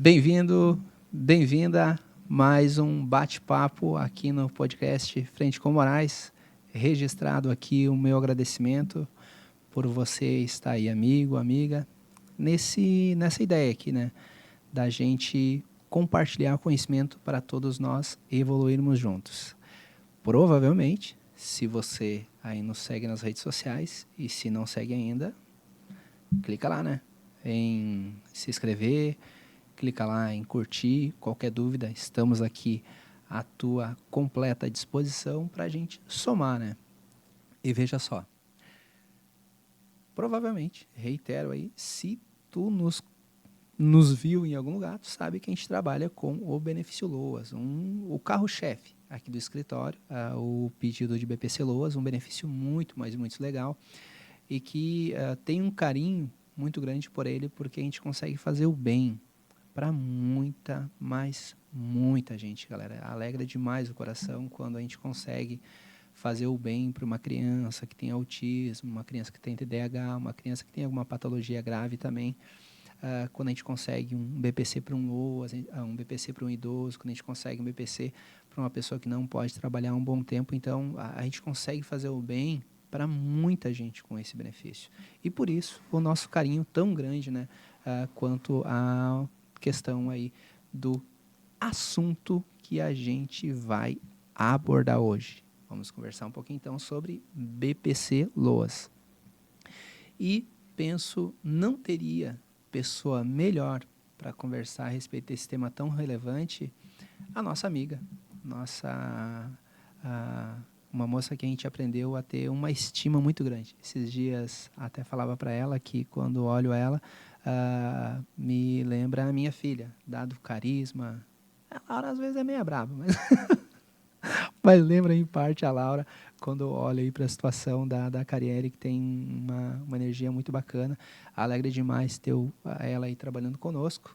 Bem-vindo, bem-vinda a mais um bate-papo aqui no podcast Frente com Moraes. Registrado aqui o meu agradecimento por você estar aí, amigo, amiga, nessa ideia aqui, né? Da gente compartilhar conhecimento para todos nós evoluirmos juntos. Provavelmente, se você aí nos segue nas redes sociais e se não segue ainda, clica lá, né? Em se inscrever, clica lá em curtir. Qualquer dúvida, estamos aqui à tua completa disposição para a gente somar, né? E veja só, provavelmente, reitero aí, se tu nos viu em algum lugar, tu sabe que a gente trabalha com o Benefício Loas, o carro-chefe aqui do escritório, o pedido de BPC Loas, um benefício muito, mas muito legal, e que tem um carinho muito grande por ele, porque a gente consegue fazer o bem para muita, mas muita gente, galera. Alegra demais o coração quando a gente consegue fazer o bem para uma criança que tem autismo, uma criança que tem TDAH, uma criança que tem alguma patologia grave também. Quando a gente consegue um BPC para um LOAS, um BPC para um idoso, quando a gente consegue um BPC para uma pessoa que não pode trabalhar um bom tempo, então a gente consegue fazer o bem para muita gente com esse benefício. E por isso, o nosso carinho tão grande, né, quanto a questão aí do assunto que a gente vai abordar hoje. Vamos conversar um pouquinho então sobre BPC Loas. E penso não teria pessoa melhor para conversar a respeito desse tema tão relevante, a nossa amiga, uma moça que a gente aprendeu a ter uma estima muito grande. Esses dias até falava para ela que quando olho ela, me lembra a minha filha, dado o carisma. A Laura às vezes é meio brava, mas lembra em parte a Laura quando olho aí para a situação da Cariere, que tem uma energia muito bacana. Alegre demais ter ela aí trabalhando conosco.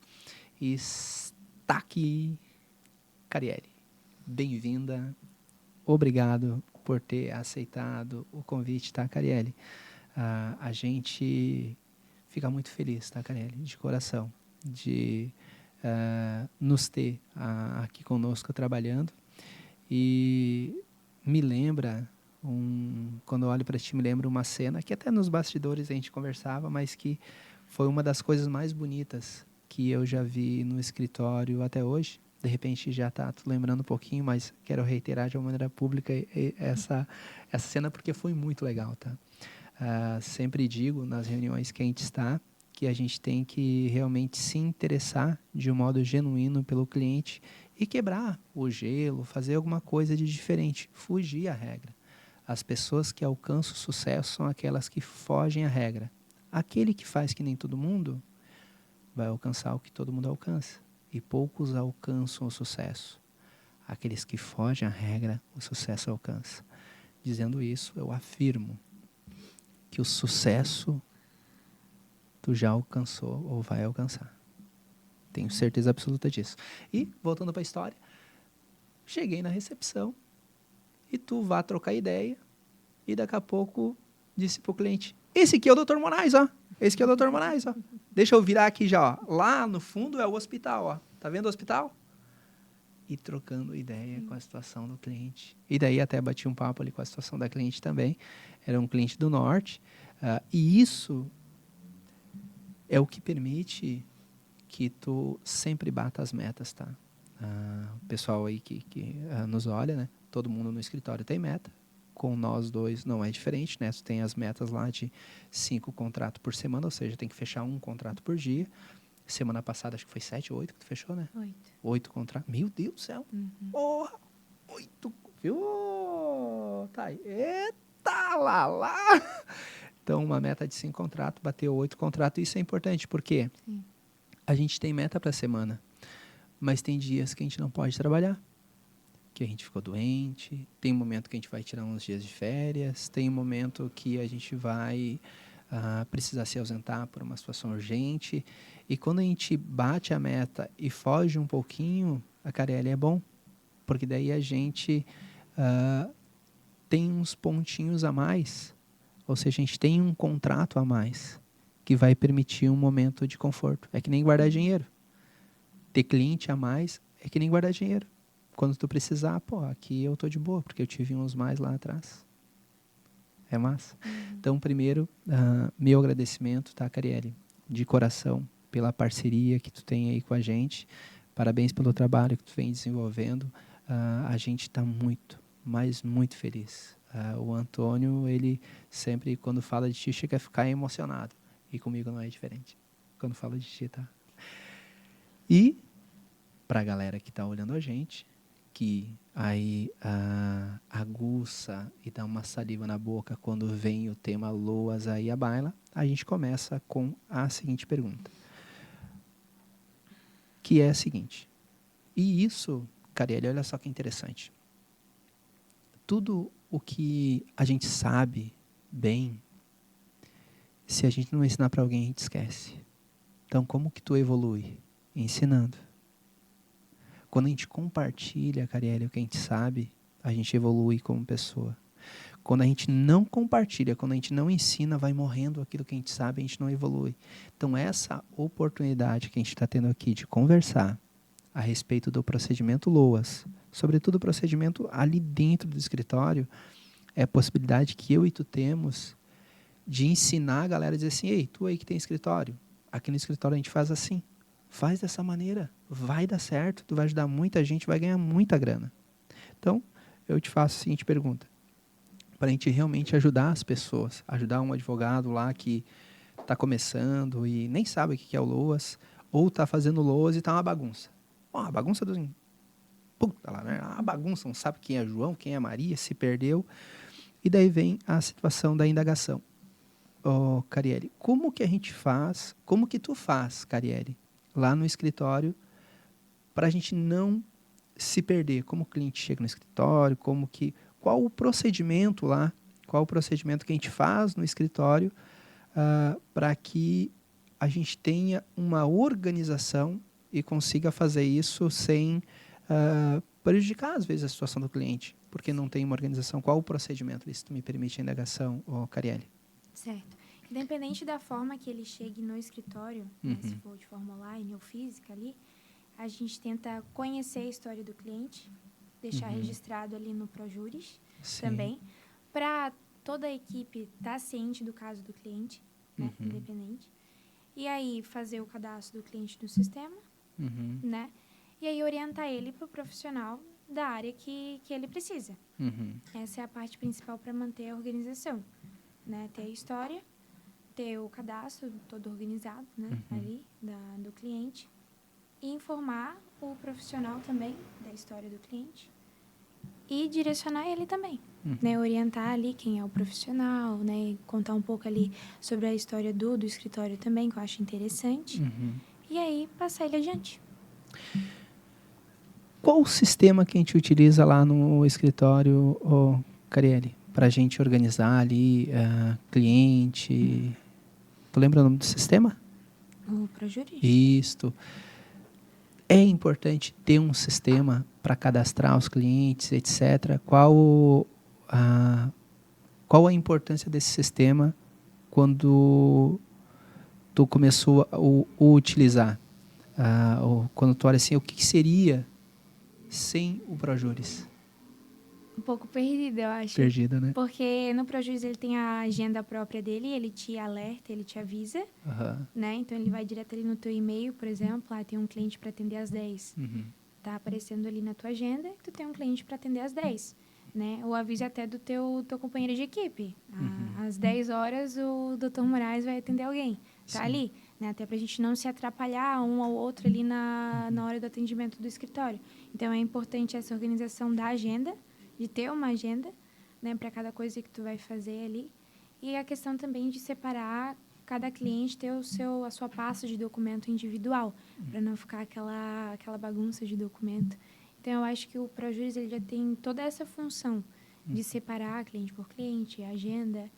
E está aqui, Cariere. Bem-vinda. Obrigado por ter aceitado o convite, tá, Carielle? A gente fica muito feliz, tá, Carielle? De coração, de nos ter aqui conosco trabalhando. E me lembra, quando eu olho para ti, me lembra uma cena que até nos bastidores a gente conversava, mas que foi uma das coisas mais bonitas que eu já vi no escritório até hoje. De repente já está lembrando um pouquinho, mas quero reiterar de uma maneira pública essa cena porque foi muito legal, tá? Sempre digo nas reuniões que a gente está que a gente tem que realmente se interessar de um modo genuíno pelo cliente e quebrar o gelo, fazer alguma coisa de diferente, fugir à regra. As pessoas que alcançam o sucesso são aquelas que fogem à regra. Aquele que faz que nem todo mundo vai alcançar o que todo mundo alcança. E poucos alcançam o sucesso. Aqueles que fogem à regra, o sucesso alcança. Dizendo isso, eu afirmo que o sucesso tu já alcançou ou vai alcançar. Tenho certeza absoluta disso. E, voltando para a história, cheguei na recepção e tu vai trocar ideia e daqui a pouco disse pro cliente, esse aqui é o Dr. Moraes, ó. Esse aqui é o Dr. Moraes, ó. Deixa eu virar aqui já, ó. Lá no fundo é o hospital, ó. Tá vendo o hospital? E trocando ideia com a situação do cliente. E daí até bati um papo ali com a situação da cliente também. Era um cliente do norte. E isso é o que permite que tu sempre bata as metas, tá? O pessoal aí que nos olha, né? Todo mundo no escritório tem meta. Com nós dois não é diferente, né? Tu tem as metas lá de 5 contratos por semana, ou seja, tem que fechar um contrato por dia. Semana passada acho que foi 7 ou 8 que tu fechou, né? 8 contratos. Meu Deus do céu! Porra! 8, viu? Tá aí. Eita lá! Então, uma meta de 5 contratos, bateu 8 contratos. Isso é importante, porque a gente tem meta para a semana, mas tem dias que a gente não pode trabalhar, que a gente ficou doente, tem um momento que a gente vai tirar uns dias de férias, tem um momento que a gente vai precisar se ausentar por uma situação urgente. E quando a gente bate a meta e foge um pouquinho, a Carielle é bom, porque daí a gente tem uns pontinhos a mais, ou seja, a gente tem um contrato a mais que vai permitir um momento de conforto. É que nem guardar dinheiro. ter cliente a mais é que nem guardar dinheiro. Quando tu precisar, pô, aqui eu tô de boa, porque eu tive uns mais lá atrás. É massa. Então, primeiro, meu agradecimento, tá, Cariele? De coração, pela parceria que tu tem aí com a gente. Parabéns pelo trabalho que tu vem desenvolvendo. A gente está muito, mas muito feliz. O Antônio, ele sempre, quando fala de ti, chega a ficar emocionado. E comigo não é diferente. Quando fala de ti, tá? E, para a galera que está olhando a gente, que aí aguça e dá uma saliva na boca quando vem o tema Loas aí à baila, a gente começa com a seguinte pergunta. Que é a seguinte. E isso, Cariele, olha só que interessante. Tudo o que a gente sabe bem, se a gente não ensinar para alguém, a gente esquece. Então, como que tu evolui? Ensinando. Quando a gente compartilha, Cariele, o que a gente sabe, a gente evolui como pessoa. Quando a gente não compartilha, quando a gente não ensina, vai morrendo aquilo que a gente sabe, a gente não evolui. Então, essa oportunidade que a gente está tendo aqui de conversar a respeito do procedimento LOAS, sobretudo o procedimento ali dentro do escritório, é a possibilidade que eu e tu temos de ensinar a galera a dizer assim, ei, tu aí que tem escritório, aqui no escritório a gente faz assim, faz dessa maneira, vai dar certo, tu vai ajudar muita gente, vai ganhar muita grana. Então, eu te faço a seguinte pergunta, para a gente realmente ajudar as pessoas, ajudar um advogado lá que está começando e nem sabe o que é o LOAS, ou está fazendo LOAS e está uma bagunça. A bagunça do... Puta lá, né? A bagunça, não sabe quem é João, quem é Maria, se perdeu. E daí vem a situação da indagação. Cariele, como que a gente faz, como que tu faz, Cariele, lá no escritório, para a gente não se perder? Como o cliente chega no escritório, qual o procedimento lá, qual o procedimento que a gente faz no escritório para que a gente tenha uma organização e consiga fazer isso sem prejudicar, às vezes, a situação do cliente, porque não tem uma organização. Qual o procedimento? Se tu me permite a indagação, Cariele. Certo. Independente da forma que ele chegue no escritório, né, se for de forma online ou física ali, a gente tenta conhecer a história do cliente, deixar registrado ali no Projuris também, para toda a equipe estar ciente do caso do cliente, né, independente. E aí fazer o cadastro do cliente no sistema, né? E aí orientar ele para o profissional da área que ele precisa. Essa é a parte principal para manter a organização, né? Ter a história, ter o cadastro todo organizado, né? Ali do cliente e informar o profissional também da história do cliente e direcionar ele também, né? Orientar ali quem é o profissional, né? Contar um pouco ali sobre a história do escritório também, que eu acho interessante. E aí, passar ele adiante. Qual o sistema que a gente utiliza lá no escritório, Cariele, para a gente organizar ali cliente? Tu lembra o nome do sistema? O Projuris. Isto. É importante ter um sistema para cadastrar os clientes, etc. Qual a importância desse sistema quando tu começou a utilizar? Quando tu olha assim, o que seria sem o Projuris? Um pouco perdida, eu acho. Perdida, né? Porque no Projuris ele tem a agenda própria dele, ele te alerta, ele te avisa, né? Então ele vai direto ali no teu e-mail, por exemplo, tem um cliente para atender às 10. Tá aparecendo ali na tua agenda que tu tem um cliente para atender às 10, né? O aviso até do teu companheiro de equipe. Às 10 horas o Dr. Moraes vai atender alguém. Tá ali, né? Até pra gente não se atrapalhar um ao outro ali na hora do atendimento do escritório. Então é importante essa organização da agenda, de ter uma agenda, né, para cada coisa que tu vai fazer ali. E a questão também de separar cada cliente, ter a sua pasta de documento individual, para não ficar aquela bagunça de documento. Então, eu acho que o Projuris ele já tem toda essa função de separar cliente por cliente, agenda,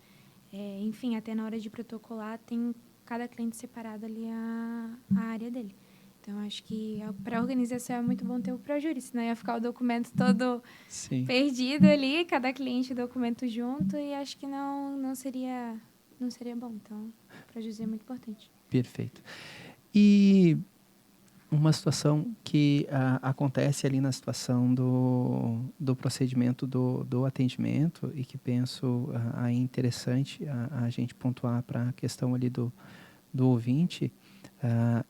enfim, até na hora de protocolar, tem cada cliente separado ali a área dele. Então, acho que para a organização é muito bom ter o Projuris, senão ia ficar o documento todo perdido ali, cada cliente documento junto, e acho que não seria bom. Então, o Projuris é muito importante. Perfeito. E uma situação que acontece ali na situação do procedimento do atendimento e que penso aí interessante a gente pontuar para a questão ali do ouvinte,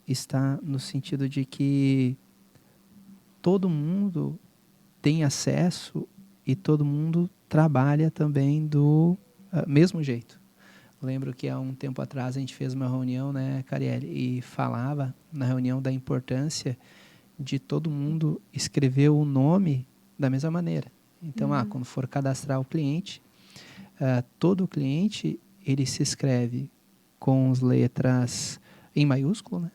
está no sentido de que todo mundo tem acesso e todo mundo trabalha também do mesmo jeito. Lembro que há um tempo atrás a gente fez uma reunião, né, Carielle, e falava na reunião da importância de todo mundo escrever o nome da mesma maneira. Então, quando for cadastrar o cliente, todo cliente ele se escreve com as letras em maiúsculo, né?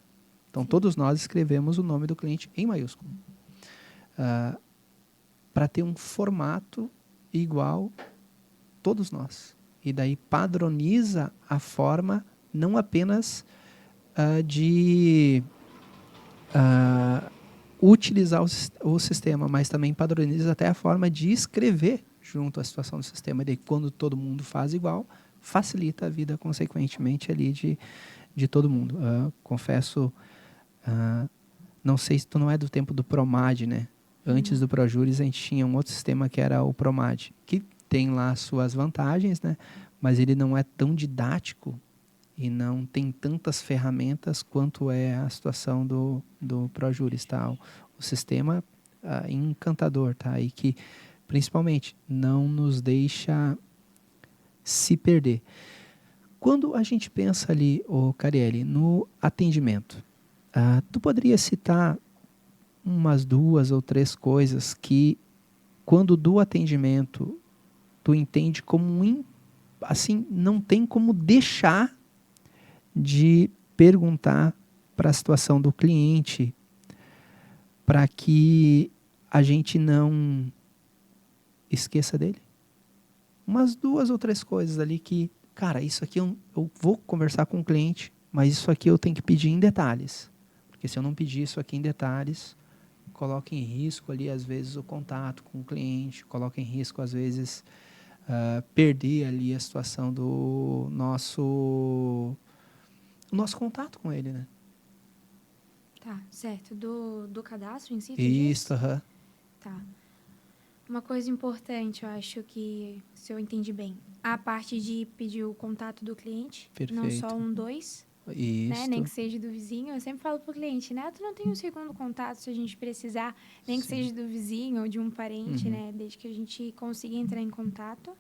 Então, todos nós escrevemos o nome do cliente em maiúsculo. Para ter um formato igual todos nós. E daí padroniza a forma não apenas de utilizar o sistema, mas também padroniza até a forma de escrever junto à situação do sistema. E daí, quando todo mundo faz igual, facilita a vida, consequentemente, ali de todo mundo. Confesso, não sei se tu não é do tempo do Promad, né? Antes do ProJuris, a gente tinha um outro sistema que era o Promad, que tem lá suas vantagens, né? Mas ele não é tão didático e não tem tantas ferramentas quanto é a situação do ProJuris, tá? O sistema encantador, tá? E que, principalmente, não nos deixa se perder. Quando a gente pensa ali, Carielle, no atendimento, tu poderia citar umas 2 ou 3 coisas que, quando do atendimento, tu entende como assim, não tem como deixar de perguntar para a situação do cliente, para que a gente não esqueça dele? Umas 2 ou 3 coisas ali que, cara, isso aqui eu vou conversar com o cliente, mas isso aqui eu tenho que pedir em detalhes. Porque se eu não pedir isso aqui em detalhes, coloca em risco ali, às vezes, o contato com o cliente, coloca em risco, às vezes, perder ali a situação do nosso contato com ele, né? Tá, certo. Do cadastro em si, tu Isso, diz? Tá. Uma coisa importante, eu acho que, se eu entendi bem, a parte de pedir o contato do cliente, perfeito. não só 2, né? Nem que seja do vizinho. Eu sempre falo pro cliente, né? Tu não tem um segundo contato se a gente precisar, nem que seja do vizinho ou de um parente, né? Desde que a gente consiga entrar em contato.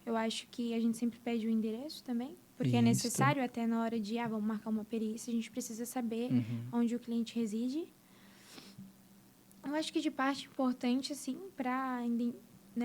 Eu acho que a gente sempre pede o endereço também, porque é necessário até na hora de, vamos marcar uma perícia, a gente precisa saber onde o cliente reside. Eu acho que de parte importante, assim, para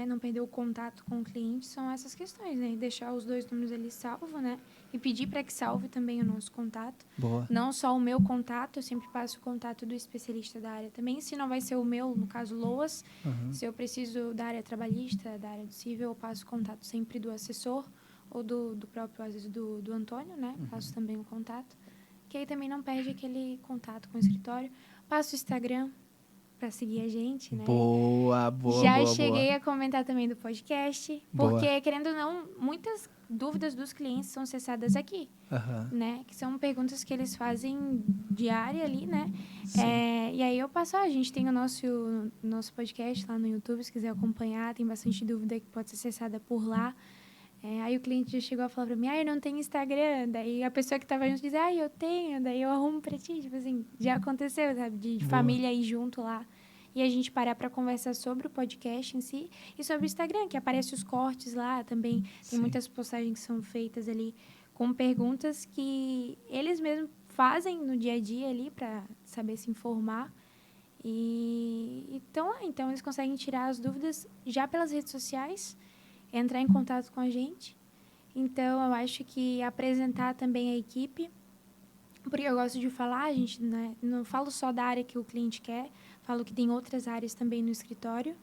não perder o contato com o cliente, são essas questões, né? Deixar os 2 números ali salvos, né? E pedir para que salve também o nosso contato. Boa. Não só o meu contato, eu sempre passo o contato do especialista da área também. Se não vai ser o meu, no caso, LOAS, se eu preciso da área trabalhista, da área do civil, eu passo o contato sempre do assessor ou do próprio, às vezes, do Antônio, né? Passo também o contato. Que aí também não perde aquele contato com o escritório. Passo o Instagram para seguir a gente, né? Boa. Já cheguei a comentar também do podcast, porque, querendo ou não, muitas dúvidas dos clientes são acessadas aqui, né? Que são perguntas que eles fazem diária ali, né? E aí eu passo, a gente tem o nosso podcast lá no YouTube, se quiser acompanhar, tem bastante dúvida que pode ser acessada por lá. Aí o cliente já chegou a falar pra mim, eu não tenho Instagram. Daí a pessoa que tava junto diz, eu tenho. Daí eu arrumo pra ti. Tipo assim, já aconteceu, sabe? De família aí junto lá. E a gente parar pra conversar sobre o podcast em si e sobre o Instagram, que aparece os cortes lá também. Tem muitas postagens que são feitas ali com perguntas que eles mesmos fazem no dia a dia ali pra saber se informar. Então eles conseguem tirar as dúvidas já pelas redes sociais, entrar em contato com a gente. Então, eu acho que apresentar também a equipe, porque eu gosto de falar, a gente, né, não falo só da área que o cliente quer, falo que tem outras áreas também no escritório.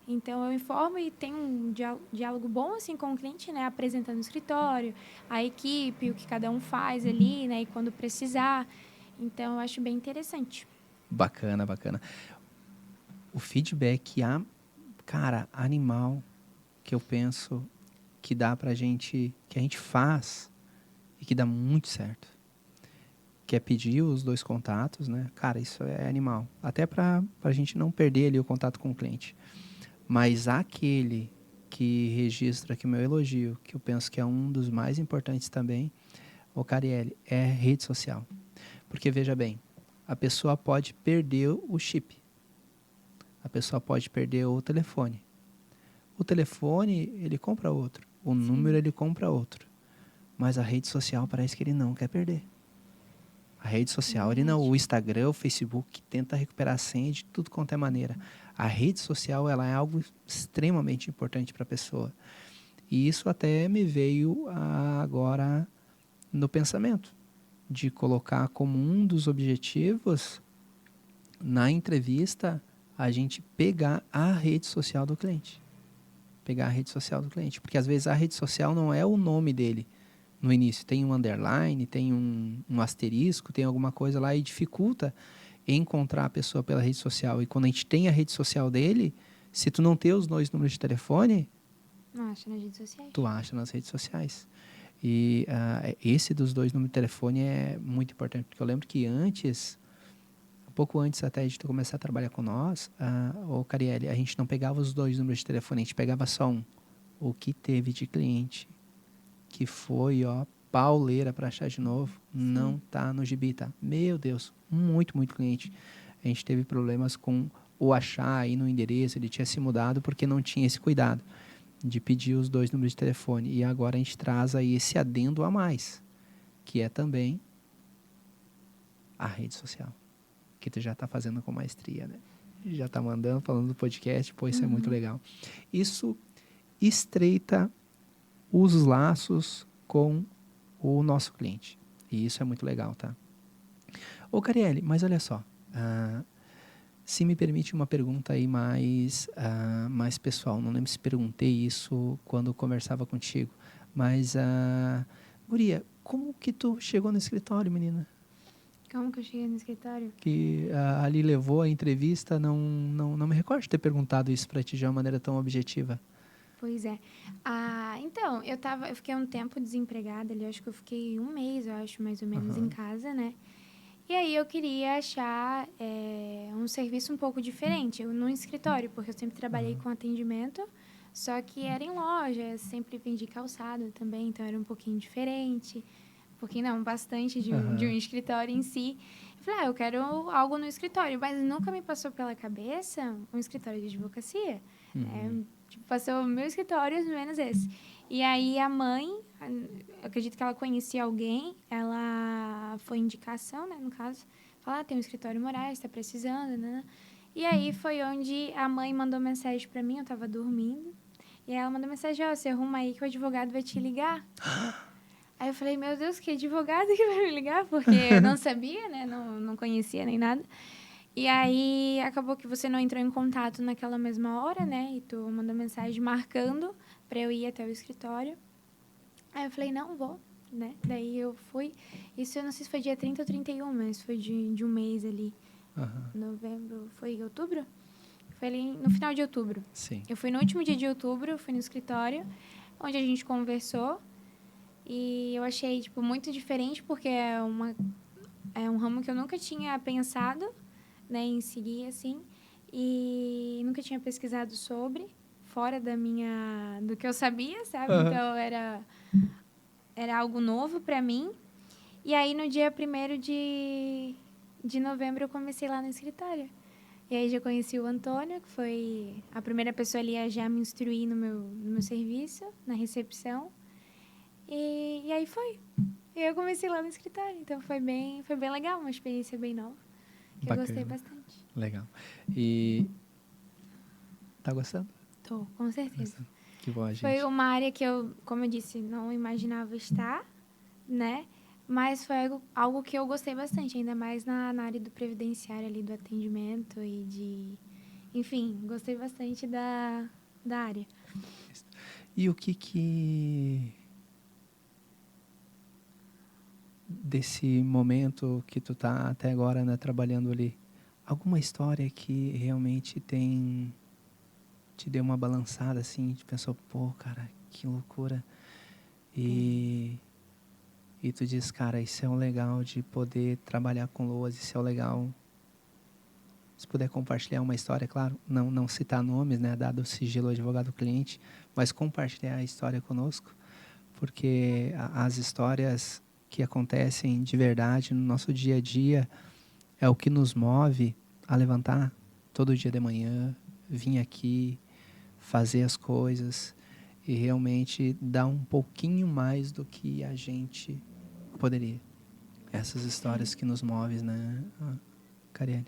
Então, eu informo e tenho um diálogo bom assim com o cliente, né, apresentando o escritório, a equipe, o que cada um faz ali, né, e quando precisar. Então, eu acho bem interessante. Bacana. O feedback, cara, animal, que eu penso que dá pra gente, que a gente faz e que dá muito certo, que é pedir os 2 contatos, né? Cara, isso é animal. Até para a gente não perder ali o contato com o cliente. Mas aquele que registra aqui o meu elogio, que eu penso que é um dos mais importantes também, o Carielli, é rede social. Porque, veja bem, a pessoa pode perder o chip. A pessoa pode perder o telefone. O telefone, ele compra outro. O número, ele compra outro. Mas a rede social parece que ele não quer perder. A rede social, ele não, o Instagram, o Facebook, tenta recuperar a senha de tudo quanto é maneira. A rede social, ela é algo extremamente importante para a pessoa. E isso até me veio agora no pensamento, de colocar como um dos objetivos, na entrevista, a gente pegar a rede social do cliente. Pegar a rede social do cliente. Porque às vezes a rede social não é o nome dele no início. Tem um underline, tem um asterisco, tem alguma coisa lá e dificulta encontrar a pessoa pela rede social. E quando a gente tem a rede social dele, se tu não ter os 2 números de telefone, não acha nas redes sociais. Tu acha nas redes sociais. E esse dos 2 números de telefone é muito importante, porque eu lembro que antes, um pouco antes até de tu começar a trabalhar com nós, o Carielli, a gente não pegava os 2 números de telefone, a gente pegava só um. O que teve de cliente que foi, pauleira para achar de novo, não tá no gibi, tá? Meu Deus, muito cliente. A gente teve problemas com o achar aí no endereço, ele tinha se mudado porque não tinha esse cuidado de pedir os 2 números de telefone. E agora a gente traz aí esse adendo a mais, que é também a rede social, que tu já tá fazendo com maestria, né? Já tá mandando, falando do podcast, pô, isso é muito legal. Isso estreita os laços com o nosso cliente. E isso é muito legal, tá? Ô, Carielli, mas olha só, se me permite uma pergunta aí mais pessoal, não lembro se perguntei isso quando conversava contigo, mas, guria, como que tu chegou no escritório, menina? Como que eu cheguei no escritório? Que ali levou a entrevista, não me recordo de ter perguntado isso para ti de uma maneira tão objetiva. Pois é. Então, eu fiquei um tempo desempregada ali, acho que eu fiquei 1 mês, eu acho, mais ou menos, em casa, né? E aí eu queria achar um serviço um pouco diferente, no escritório, porque eu sempre trabalhei com atendimento, só que era em loja, sempre vendi calçado também, então era um pouquinho diferente. Um pouquinho não, bastante de um escritório em si. Eu falei, eu quero algo no escritório, mas nunca me passou pela cabeça um escritório de advocacia. Passou o meu escritório, menos esse. E aí a mãe, acredito que ela conhecia alguém, ela foi indicação, né, no caso, falou, tem um escritório Moraes, está precisando, né? E aí foi onde a mãe mandou mensagem para mim, eu estava dormindo, e ela mandou mensagem, você arruma aí que o advogado vai te ligar. Aí eu falei, meu Deus, que advogado que vai me ligar? Porque eu não sabia, né, não conhecia nem nada. E aí, acabou que você não entrou em contato naquela mesma hora, né? E tu mandou mensagem marcando para eu ir até o escritório. Aí eu falei, não, vou, né? Daí eu fui. Isso eu não sei se foi dia 30 ou 31, mas foi de um mês ali. Novembro, foi outubro? Foi ali no final de outubro. Sim. Eu fui no último dia de outubro, fui no escritório, onde a gente conversou. E eu achei, tipo, muito diferente, porque é um ramo que eu nunca tinha pensado, né, em seguir, assim, e nunca tinha pesquisado sobre, fora do que eu sabia, sabe? Então, era algo novo para mim. E aí, no dia 1º de novembro, eu comecei lá no escritório. E aí, já conheci o Antônio, que foi a primeira pessoa ali a já me instruir no meu serviço, na recepção. E aí foi. E eu comecei lá no escritório, então foi bem legal, uma experiência bem nova. Que bacana. Eu gostei bastante. Legal. E tá gostando? Tô, com certeza. Que bom, gente. Foi uma área que eu, como eu disse, não imaginava estar, né? Mas foi algo que eu gostei bastante, ainda mais na área do previdenciário ali, do atendimento e de... Enfim, gostei bastante da área. E o que desse momento que tu tá até agora, né, trabalhando ali, alguma história que realmente te deu uma balançada assim, te pensou, pô, cara, que loucura. E e tu diz, cara, isso é um legal de poder trabalhar com loas, isso é o legal. Se puder compartilhar uma história, claro, não citar nomes, né, dado o sigilo advogado-cliente, mas compartilhar a história conosco, porque as histórias que acontecem de verdade no nosso dia a dia é o que nos move a levantar todo dia de manhã, vir aqui, fazer as coisas e realmente dar um pouquinho mais do que a gente poderia. Essas histórias que nos movem, né, Cariane?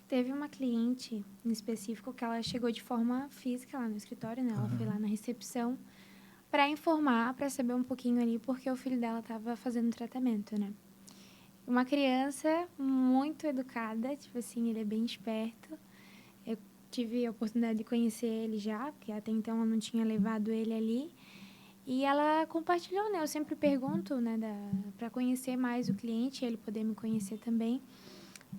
Teve uma cliente em específico que ela chegou de forma física lá no escritório, né? Ela foi lá na recepção para informar, para saber um pouquinho ali, porque o filho dela estava fazendo tratamento, né? Uma criança muito educada, tipo assim, ele é bem esperto. Eu tive a oportunidade de conhecer ele já, porque até então eu não tinha levado ele ali. E ela compartilhou, né? Eu sempre pergunto, né, para conhecer mais o cliente, ele poder me conhecer também.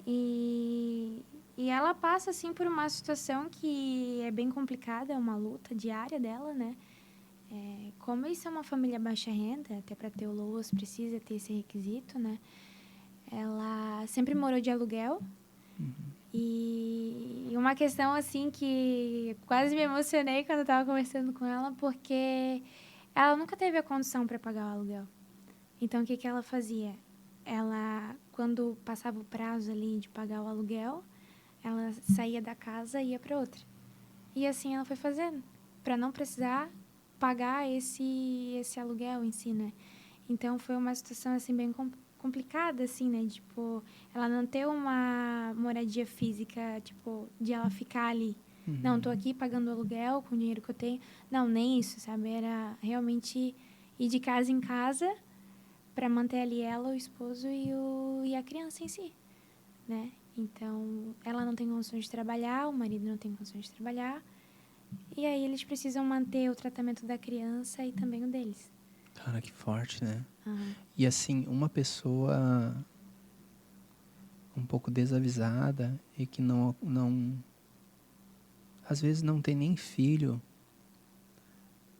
E ela passa, assim, por uma situação que é bem complicada, é uma luta diária dela, né? Como isso é uma família baixa renda, até para ter o LOAS precisa ter esse requisito, né? Ela sempre morou de aluguel. E uma questão, assim, que quase me emocionei quando eu estava conversando com ela, porque ela nunca teve a condição para pagar o aluguel. Então, o que ela fazia? Ela, quando passava o prazo ali de pagar o aluguel, ela saía da casa e ia para outra. E assim ela foi fazendo, para não precisar pagar esse aluguel em si, né? Então, foi uma situação, assim, bem complicada, assim, né? Tipo, ela não ter uma moradia física, tipo, de ela ficar ali. Não, tô aqui pagando o aluguel com o dinheiro que eu tenho. Não, nem isso, sabe? Era realmente ir de casa em casa para manter ali ela, o esposo e a criança em si, né? Então, ela não tem condições de trabalhar, o marido não tem condições de trabalhar. E aí eles precisam manter o tratamento da criança e também o deles. Cara, que forte, né? Uhum. E assim, uma pessoa um pouco desavisada e que às vezes não tem nem filho,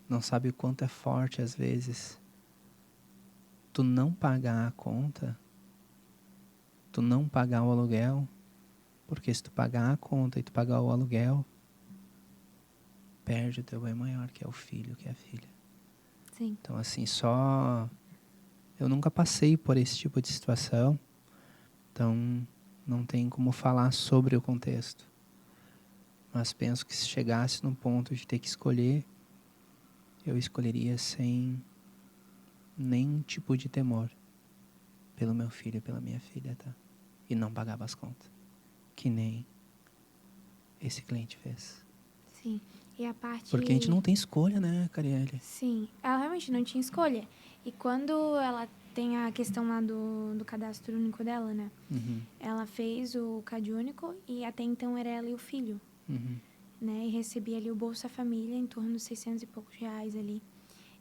não sabe o quanto é forte às vezes tu não pagar a conta, tu não pagar o aluguel, porque se tu pagar a conta e tu pagar o aluguel, perde o teu bem maior, que é o filho, que é a filha. Sim. Então assim, eu nunca passei por esse tipo de situação, então não tem como falar sobre o contexto. Mas penso que se chegasse no ponto de ter que escolher, eu escolheria sem nenhum tipo de temor pelo meu filho e pela minha filha, tá? E não pagava as contas, que nem esse cliente fez. Sim. E a parte... Porque a gente não tem escolha, né, Carielle? Sim. Ela realmente não tinha escolha. E quando ela tem a questão lá do cadastro único dela, né? Uhum. Ela fez o CAD único e até então era ela e o filho. Uhum. Né? E recebia ali o Bolsa Família em torno de 600 e poucos reais ali.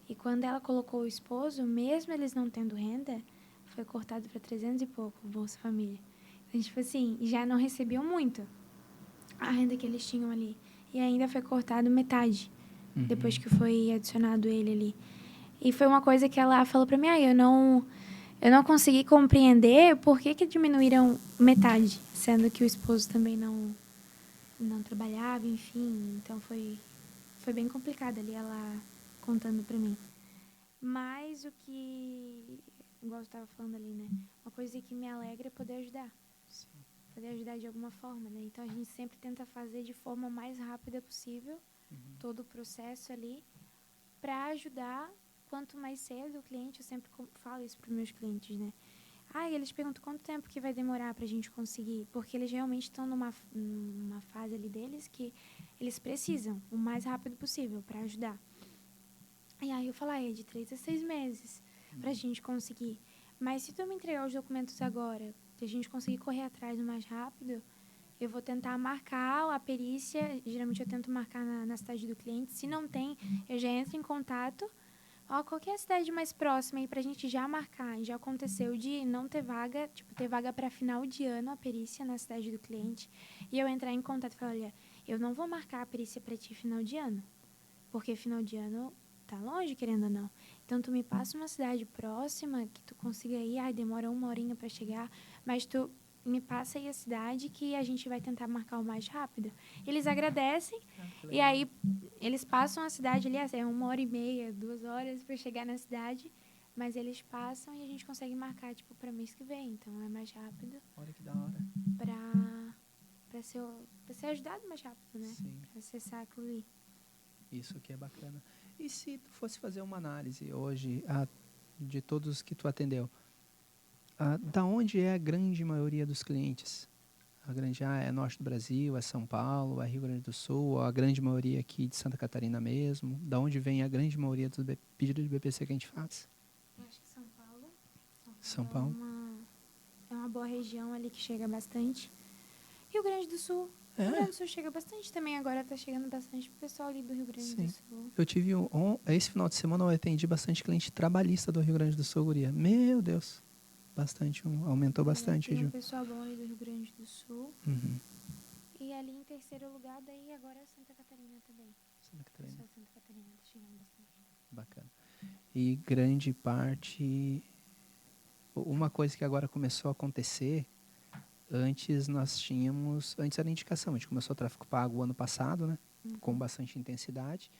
E quando ela colocou o esposo, mesmo eles não tendo renda, foi cortado para 300 e pouco o Bolsa Família. Então, tipo assim, já não recebiam muito a renda que eles tinham ali. E ainda foi cortado metade, depois que foi adicionado ele ali. E foi uma coisa que ela falou para mim, eu não consegui compreender por que diminuíram metade, sendo que o esposo também não trabalhava, enfim. Então, foi bem complicado ali, ela contando para mim. Mas o que, igual eu estava falando ali, né? Uma coisa que me alegra é poder ajudar. Sim. Poder ajudar de alguma forma, né? Então, a gente sempre tenta fazer de forma mais rápida possível todo o processo ali para ajudar quanto mais cedo o cliente. Eu sempre falo isso para os meus clientes, né? E eles perguntam quanto tempo que vai demorar para a gente conseguir, porque eles realmente estão numa fase ali deles que eles precisam o mais rápido possível para ajudar. E aí eu falo, é de 3 a 6 meses para a gente conseguir. Mas se tu me entregar os documentos agora, se a gente conseguir correr atrás o mais rápido, eu vou tentar marcar a perícia. Geralmente eu tento marcar na cidade do cliente. Se não tem, eu já entro em contato. Qual que é a cidade mais próxima aí pra gente já marcar? Já aconteceu de não ter vaga, tipo, ter vaga para final de ano a perícia na cidade do cliente. E eu entrar em contato e falar, olha, eu não vou marcar a perícia para ti final de ano. Porque final de ano tá longe, querendo ou não. Então, tu me passa uma cidade próxima que tu consiga ir, demora 1 horinha para chegar, mas tu me passa aí a cidade que a gente vai tentar marcar o mais rápido. Eles agradecem, e aí eles passam a cidade ali, 1h30, 2 horas para chegar na cidade, mas eles passam e a gente consegue marcar, tipo, para mês que vem. Então, é mais rápido. Olha que da hora. Para ser ajudado mais rápido, né? Sim. Para acessar aquilo ali. Isso que é bacana. E se tu fosse fazer uma análise hoje de todos que tu atendeu, da onde é a grande maioria dos clientes? É norte do Brasil, é São Paulo, é Rio Grande do Sul, ou a grande maioria aqui de Santa Catarina mesmo? Da onde vem a grande maioria dos pedidos de BPC que a gente faz? Eu acho que São Paulo. São Paulo. É uma boa região ali que chega bastante. Rio Grande do Sul. É? Rio Grande do Sul chega bastante também. Agora está chegando bastante pro pessoal ali do Rio Grande do Sul. Eu tive esse final de semana eu atendi bastante cliente trabalhista do Rio Grande do Sul, guria. Meu Deus. Bastante, aumentou bastante. Tem um pessoal bom ali do Rio Grande do Sul. Uhum. E ali em terceiro lugar, daí agora é Santa Catarina também. Santa Catarina. Santa Catarina tá chegando bastante. Bacana. E grande parte... Uma coisa que agora começou a acontecer, antes era indicação, a gente começou o tráfego pago o ano passado, né? Com bastante intensidade.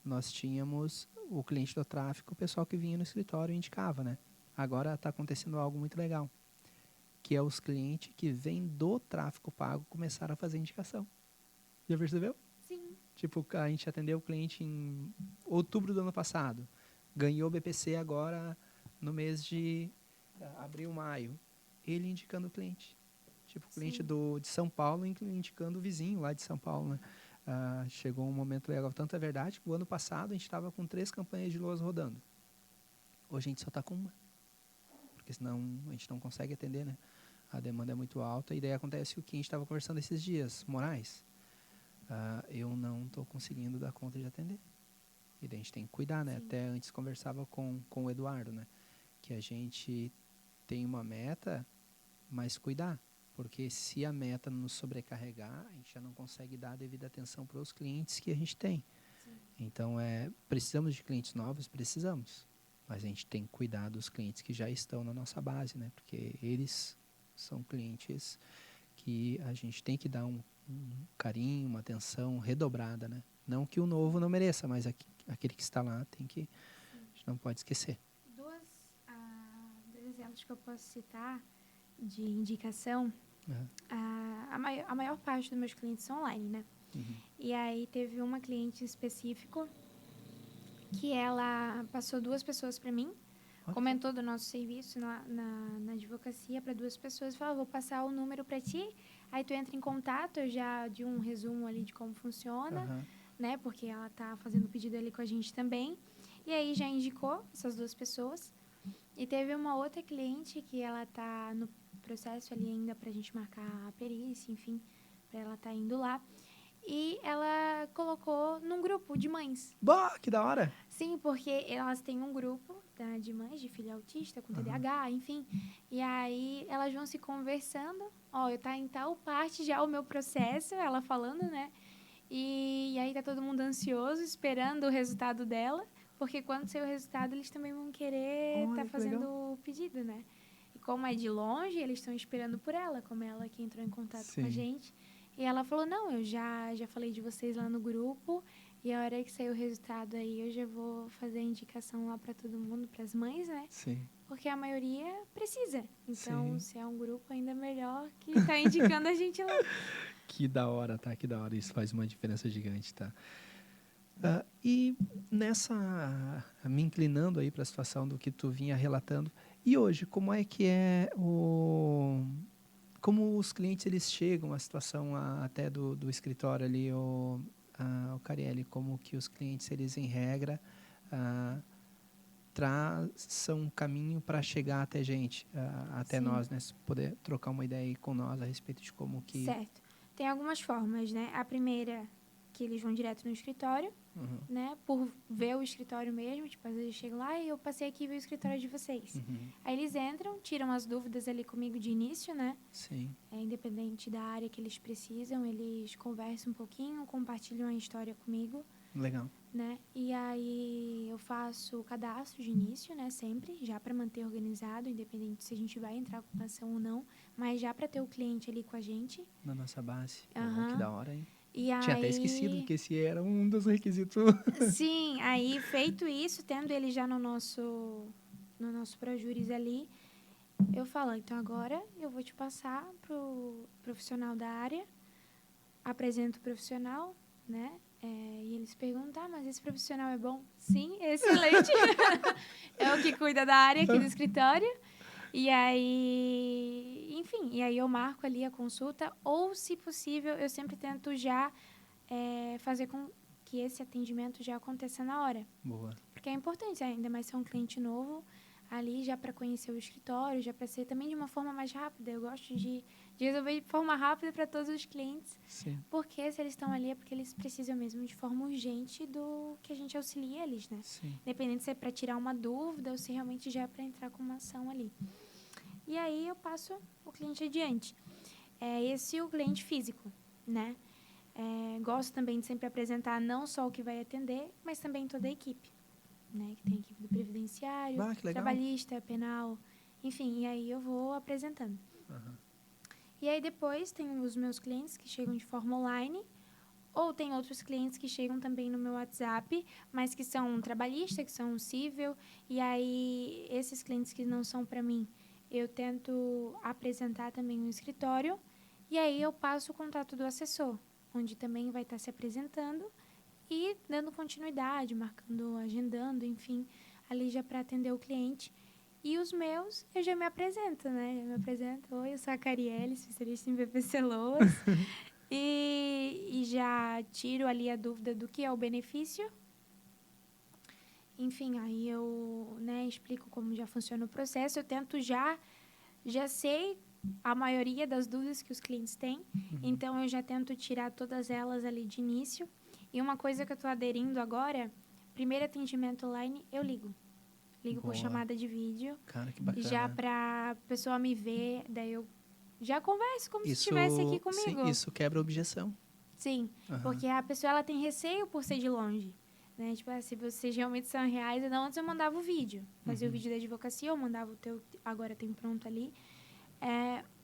Nós tínhamos o cliente do tráfego, o pessoal que vinha no escritório e indicava, né? Agora está acontecendo algo muito legal, que é os clientes que vêm do tráfego pago começaram a fazer indicação. Já percebeu? Sim. Tipo, a gente atendeu o cliente em outubro do ano passado, ganhou o BPC agora no mês de abril, maio, ele indicando o cliente. Tipo, o cliente de São Paulo indicando o vizinho lá de São Paulo, né? Chegou um momento legal. Tanto é verdade que o ano passado a gente estava com 3 campanhas de LOAS rodando. Hoje a gente só está com uma. Porque senão a gente não consegue atender, né? A demanda é muito alta. E daí acontece o que a gente estava conversando esses dias. Moraes, eu não estou conseguindo dar conta de atender. E daí a gente tem que cuidar, né? Sim. Até antes conversava com o Eduardo, né? Que a gente tem uma meta, mas cuidar. Porque se a meta nos sobrecarregar, a gente já não consegue dar a devida atenção para os clientes que a gente tem. Sim. Então, precisamos de clientes novos? Precisamos. Mas a gente tem que cuidar dos clientes que já estão na nossa base, né? Porque eles são clientes que a gente tem que dar um carinho, uma atenção redobrada, né? Não que o novo não mereça, mas aquele que está lá tem que... A gente não pode esquecer. Dois exemplos que eu posso citar de indicação, a maior parte dos meus clientes são online, né? Uhum. E aí teve uma cliente específico que ela passou 2 pessoas para mim, comentou do nosso serviço na advocacia para 2 pessoas, falou, vou passar o número para ti, aí tu entra em contato, eu já de um resumo ali de como funciona, né? Porque ela tá fazendo o pedido ali com a gente também, e aí já indicou essas 2 pessoas. E teve uma outra cliente que ela tá no processo ali ainda pra gente marcar a perícia, enfim, pra ela tá indo lá. E ela colocou num grupo de mães. Bah, que da hora! Sim, porque elas têm um grupo de mães de filho autista, com TDAH, enfim. E aí elas vão se conversando. Tá em tal parte já o meu processo, ela falando, né? E aí tá todo mundo ansioso, esperando o resultado dela. Porque quando sair o resultado, eles também vão querer estar fazendo o pedido, né? E como é de longe, eles estão esperando por ela, como ela que entrou em contato com a gente. E ela falou, não, eu já falei de vocês lá no grupo, e a hora que sair o resultado aí, eu já vou fazer a indicação lá para todo mundo, para as mães, né? Sim. Porque a maioria precisa. Então, se é um grupo, ainda melhor que tá indicando a gente lá. Que da hora, tá? Que da hora. Isso faz uma diferença gigante, tá? E me inclinando aí para a situação do que tu vinha relatando, e hoje, como é que como os clientes eles chegam à situação até do escritório ali, o Carielli, como que os clientes, eles em regra, traçam um caminho para chegar até gente, até nós, né? Se poder trocar uma ideia aí com nós a respeito de como que... Certo. Tem algumas formas, né? A primeira, que eles vão direto no escritório, né? Por ver o escritório mesmo, tipo, às vezes chegam lá e eu passei aqui e vi o escritório de vocês. Aí eles entram, tiram as dúvidas ali comigo de início, né? Sim. Independente da área que eles precisam, eles conversam um pouquinho, compartilham a história comigo, Legal. Né? E aí eu faço o cadastro de início, né? Sempre, já para manter organizado, independente se a gente vai entrar com ação ou não, mas já para ter o cliente ali com a gente. Na nossa base. Uhum. Que da hora, hein? E Tinha até esquecido que esse era um dos requisitos. Sim, aí feito isso, tendo ele já no nosso Projuris ali, eu falo, então agora eu vou te passar pro profissional da área, apresento o profissional, né? E eles perguntam, mas esse profissional é bom? Sim, é excelente. É o que cuida da área aqui do escritório. E aí, enfim, e aí eu marco ali a consulta, ou se possível, eu sempre tento já fazer com que esse atendimento já aconteça na hora. Boa. Porque é importante, ainda mais ser um cliente novo, ali já para conhecer o escritório, já para ser também de uma forma mais rápida. Eu gosto de resolver de forma rápida para todos os clientes. Sim. Porque se eles estão ali é porque eles precisam mesmo de forma urgente do que a gente auxilie eles, né? Sim. Independente se é para tirar uma dúvida ou se realmente já é para entrar com uma ação ali. E aí eu passo o cliente adiante. Esse é o cliente físico, né? Gosto também de sempre apresentar não só o que vai atender, mas também toda a equipe. Né, que tem a equipe do previdenciário, trabalhista, penal, enfim, e aí eu vou apresentando. Uhum. E aí depois tem os meus clientes que chegam de forma online, ou tem outros clientes que chegam também no meu WhatsApp, mas que são trabalhista, que são civil, e aí esses clientes que não são para mim, eu tento apresentar também no escritório, e aí eu passo o contato do assessor, onde também vai estar se apresentando, e dando continuidade, marcando, agendando, enfim, ali já para atender o cliente. E os meus, eu já me apresento, né? Eu me apresento, oi, eu sou a Carielle, especialista em VPC LOAS. e já tiro ali a dúvida do que é o benefício. Enfim, aí eu, né, explico como já funciona o processo. Eu tento já sei a maioria das dúvidas que os clientes têm. Uhum. Então, eu já tento tirar todas elas ali de início. E uma coisa que eu estou aderindo agora, primeiro atendimento online, eu ligo. Ligo por chamada de vídeo. Cara, que bacana. Já para a pessoa me ver, daí eu já converso como se estivesse aqui comigo. Sim, isso quebra a objeção. Sim, porque a pessoa ela tem receio por ser de longe. Né? Tipo, se vocês realmente são reais, antes eu mandava o vídeo. Fazia o vídeo da advocacia, eu mandava o teu, agora tem pronto ali.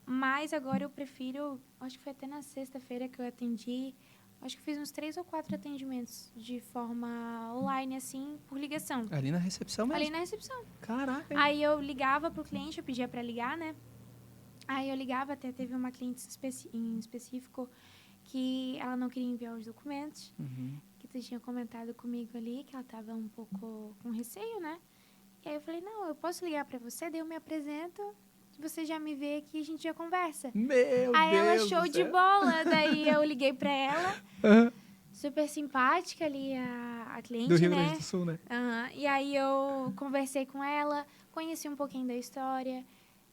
Mas agora eu prefiro, acho que foi até na sexta-feira que eu atendi, acho que fiz uns 3 ou 4 atendimentos de forma online, assim, por ligação. Ali na recepção mesmo? Ali na recepção. Caraca, hein? Aí eu ligava pro cliente, eu pedia para ligar, né? Aí eu ligava, até teve uma cliente em específico que ela não queria enviar os documentos, que tu tinha comentado comigo ali, que ela estava um pouco com receio, né? E aí eu falei, não, eu posso ligar para você, daí eu me apresento, você já me vê aqui, a gente já conversa. Aí ela, show de bola, daí eu liguei para ela, super simpática ali a cliente, do Rio Grande do Sul, né? E aí eu conversei com ela, conheci um pouquinho da história,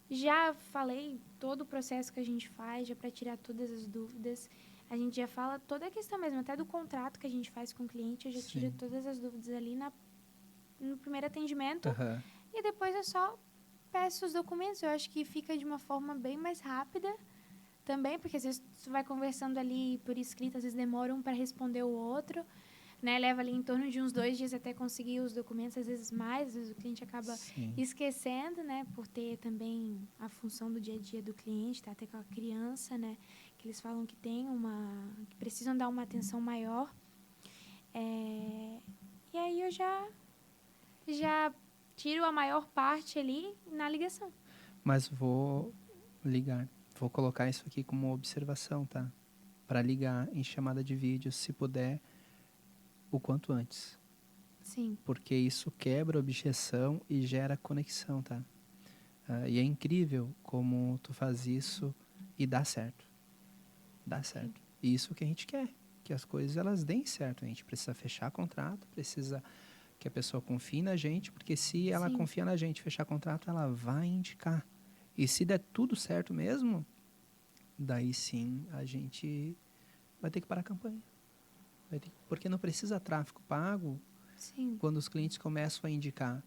já falei todo o processo que a gente faz, já para tirar todas as dúvidas. A gente já fala toda a questão mesmo, até do contrato que a gente faz com o cliente, eu já tiro todas as dúvidas ali no primeiro atendimento. E depois eu só peço os documentos. Eu acho que fica de uma forma bem mais rápida também, porque às vezes você vai conversando ali por escrito, às vezes demora um para responder o outro. Né, leva ali em torno de uns 2 dias até conseguir os documentos, às vezes mais, às vezes o cliente acaba esquecendo, né, por ter também a função do dia a dia do cliente, tá, até com a criança, né, que eles falam que que precisam dar uma atenção maior. E aí eu já tiro a maior parte ali na ligação. Mas vou colocar isso aqui como observação, tá? Para ligar em chamada de vídeo, se puder, o quanto antes. Sim. Porque isso quebra a objeção e gera conexão, tá? E é incrível como tu faz isso e dá certo. Dá certo. E isso que a gente quer, que as coisas elas deem certo. A gente precisa fechar contrato, precisa que a pessoa confie na gente, porque se ela confia na gente, fechar contrato, ela vai indicar. E se der tudo certo mesmo, daí sim a gente vai ter que parar a campanha. Porque não precisa tráfego pago quando os clientes começam a indicar.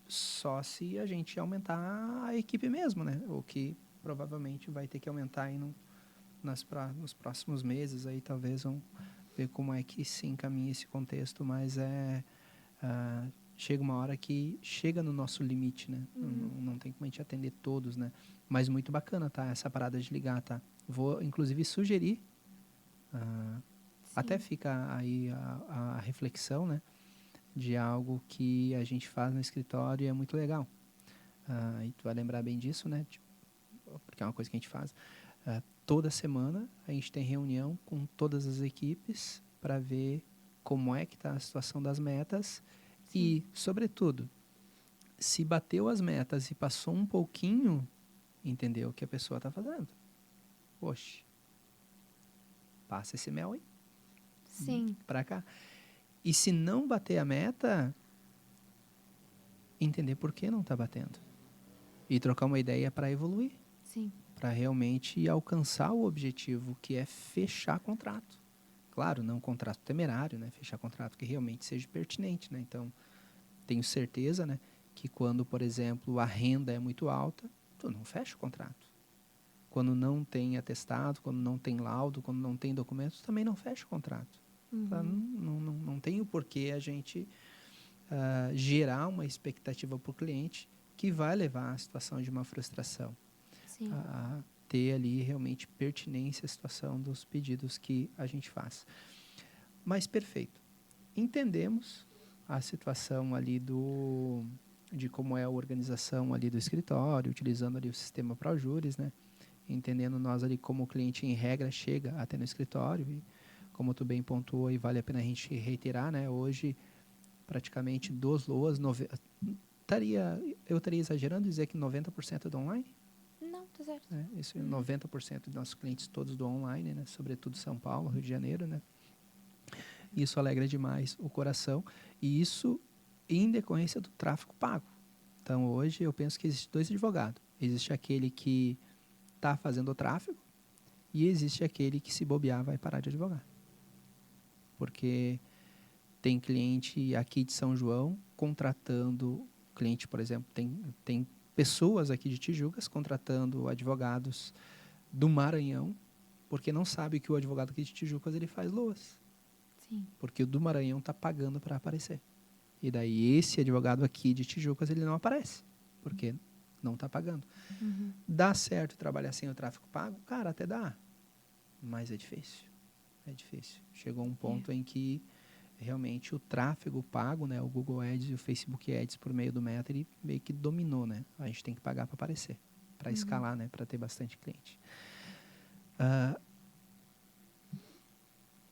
Só se a gente aumentar a equipe mesmo, né? O que provavelmente vai ter que aumentar aí nos próximos meses, aí talvez ver como é que se encaminha esse contexto, mas chega uma hora que chega no nosso limite, né? Não tem como a gente atender todos, né? Mas muito bacana, tá? Essa parada de ligar, tá? Vou, inclusive, sugerir, até fica aí a reflexão, né? De algo que a gente faz no escritório e é muito legal. E tu vai lembrar bem disso, né? Tipo, porque é uma coisa que a gente faz. Toda semana a gente tem reunião com todas as equipes para ver como é que está a situação das metas. Sim. E, sobretudo, se bateu as metas e passou um pouquinho, entender o que a pessoa está fazendo. Poxa, passa esse mel aí. Sim. Para cá. E se não bater a meta, entender por que não está batendo. E trocar uma ideia para evoluir. Sim. Para realmente alcançar o objetivo, que é fechar contrato. Claro, não um contrato temerário, né? Fechar contrato que realmente seja pertinente, né? Então, tenho certeza, né, que quando, por exemplo, a renda é muito alta, tu não fecha o contrato. Quando não tem atestado, quando não tem laudo, quando não tem documentos, também não fecha o contrato. Tá? Não tem o porquê a gente gerar uma expectativa para o cliente que vai levar à situação de uma frustração. Sim. A ter ali realmente pertinência à situação dos pedidos que a gente faz. Mas perfeito. Entendemos a situação ali de como é a organização ali do escritório, utilizando ali o sistema ProJuris, né? Entendendo nós ali como o cliente em regra chega até no escritório e como tu bem pontuou e vale a pena a gente reiterar, né? Hoje praticamente dos LOAS, eu estaria exagerando dizer que 90% é do online? Não, tá certo. Isso é 90% dos nossos clientes todos do online, né? Sobretudo São Paulo, Rio de Janeiro, né? Isso alegra demais o coração e isso em decorrência do tráfego pago. Então, hoje eu penso que existem dois advogados. Existe aquele que está fazendo o tráfego e existe aquele que, se bobear, vai parar de advogar. Porque tem cliente aqui de São João contratando, cliente, por exemplo, tem pessoas aqui de Tijucas contratando advogados do Maranhão, porque não sabe que o advogado aqui de Tijucas ele faz LOAS. Sim. Porque o do Maranhão está pagando para aparecer. E daí esse advogado aqui de Tijucas ele não aparece, porque não está pagando. Dá certo trabalhar sem o tráfego pago? Cara, até dá, mas é difícil. É difícil. Chegou um ponto em que realmente o tráfego pago, né, o Google Ads e o Facebook Ads por meio do Meta, ele meio que dominou, né? A gente tem que pagar para aparecer, para escalar, né, para ter bastante cliente.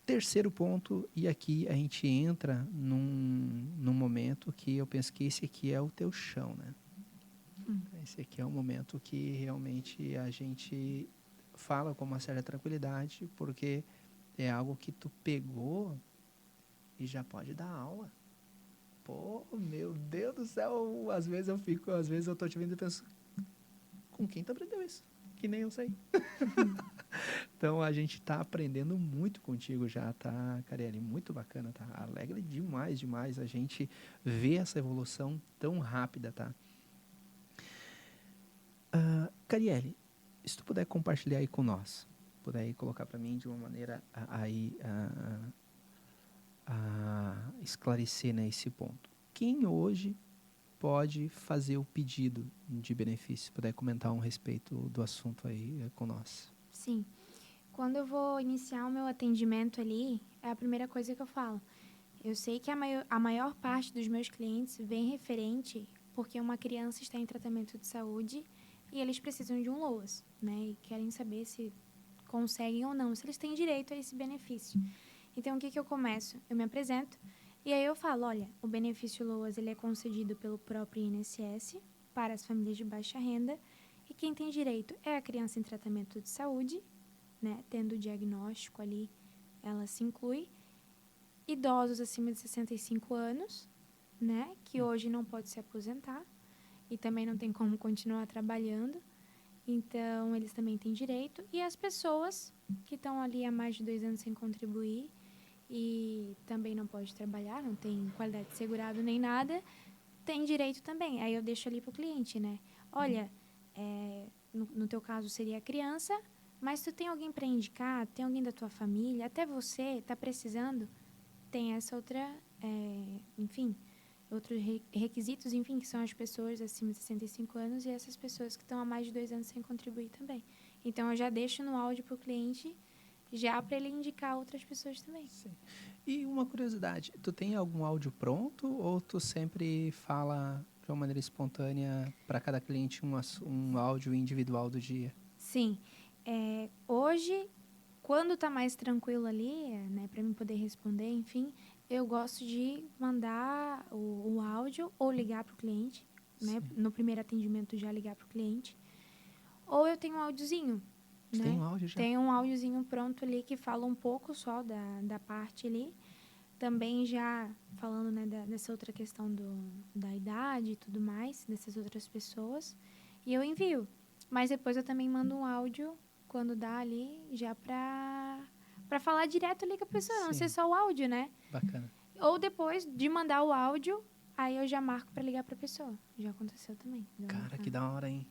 Terceiro ponto, e aqui a gente entra num momento que eu penso que esse aqui é o teu chão, né? Esse aqui é o momento que realmente a gente fala com uma certa tranquilidade, porque é algo que tu pegou e já pode dar aula. Pô, meu Deus do céu, às vezes eu tô te vendo e penso, com quem tu aprendeu isso? Que nem eu sei. Então, a gente está aprendendo muito contigo já, tá, Carielle? Muito bacana, tá? Alegra demais, demais a gente ver essa evolução tão rápida, tá? Carielle, se tu puder compartilhar aí com nós, puder aí colocar para mim de uma maneira a esclarecer, né, esse ponto. Quem hoje pode fazer o pedido de benefício? Puder comentar um respeito do assunto aí com nós. Sim. Quando eu vou iniciar o meu atendimento ali, é a primeira coisa que eu falo. Eu sei que a maior parte dos meus clientes vem referente porque uma criança está em tratamento de saúde e eles precisam de um LOAS, né? E querem saber se conseguem ou não, se eles têm direito a esse benefício. Então, o que eu começo? Eu me apresento e aí eu falo, olha, o benefício LOAS ele é concedido pelo próprio INSS para as famílias de baixa renda e quem tem direito é a criança em tratamento de saúde, né? Tendo o diagnóstico ali, ela se inclui. Idosos acima de 65 anos, né? Que hoje não pode se aposentar e também não tem como continuar trabalhando. Então, eles também têm direito. E as pessoas que estão ali há mais de 2 anos sem contribuir e também não pode trabalhar, não tem qualidade de segurado nem nada, tem direito também. Aí eu deixo ali para o cliente, né? Olha, no teu caso seria a criança, Mas tu tem alguém para indicar, tem alguém da tua família, até você está precisando, tem essa outra, enfim, outros requisitos, enfim, que são as pessoas acima de 65 anos e essas pessoas que estão há mais de 2 anos sem contribuir também. Então, eu já deixo no áudio para o cliente, já para ele indicar outras pessoas também. Sim. E uma curiosidade, tu tem algum áudio pronto ou tu sempre fala de uma maneira espontânea para cada cliente um áudio individual do dia? Sim. Hoje, quando está mais tranquilo ali, né, para mim poder responder, enfim, eu gosto de mandar o áudio ou ligar para o cliente, né, no primeiro atendimento já ligar para o cliente. Ou eu tenho um áudiozinho, Você tem um áudio já? Tem um áudiozinho pronto ali que fala um pouco só da parte ali. Também já falando, né, dessa outra questão da idade e tudo mais, dessas outras pessoas. E eu envio. Mas depois eu também mando um áudio, quando dá ali, já pra falar direto ali com a pessoa. Sim. Não ser só o áudio, né? Bacana. Ou depois de mandar o áudio, aí eu já marco pra ligar pra pessoa. Já aconteceu também. Cara, que da hora, hein?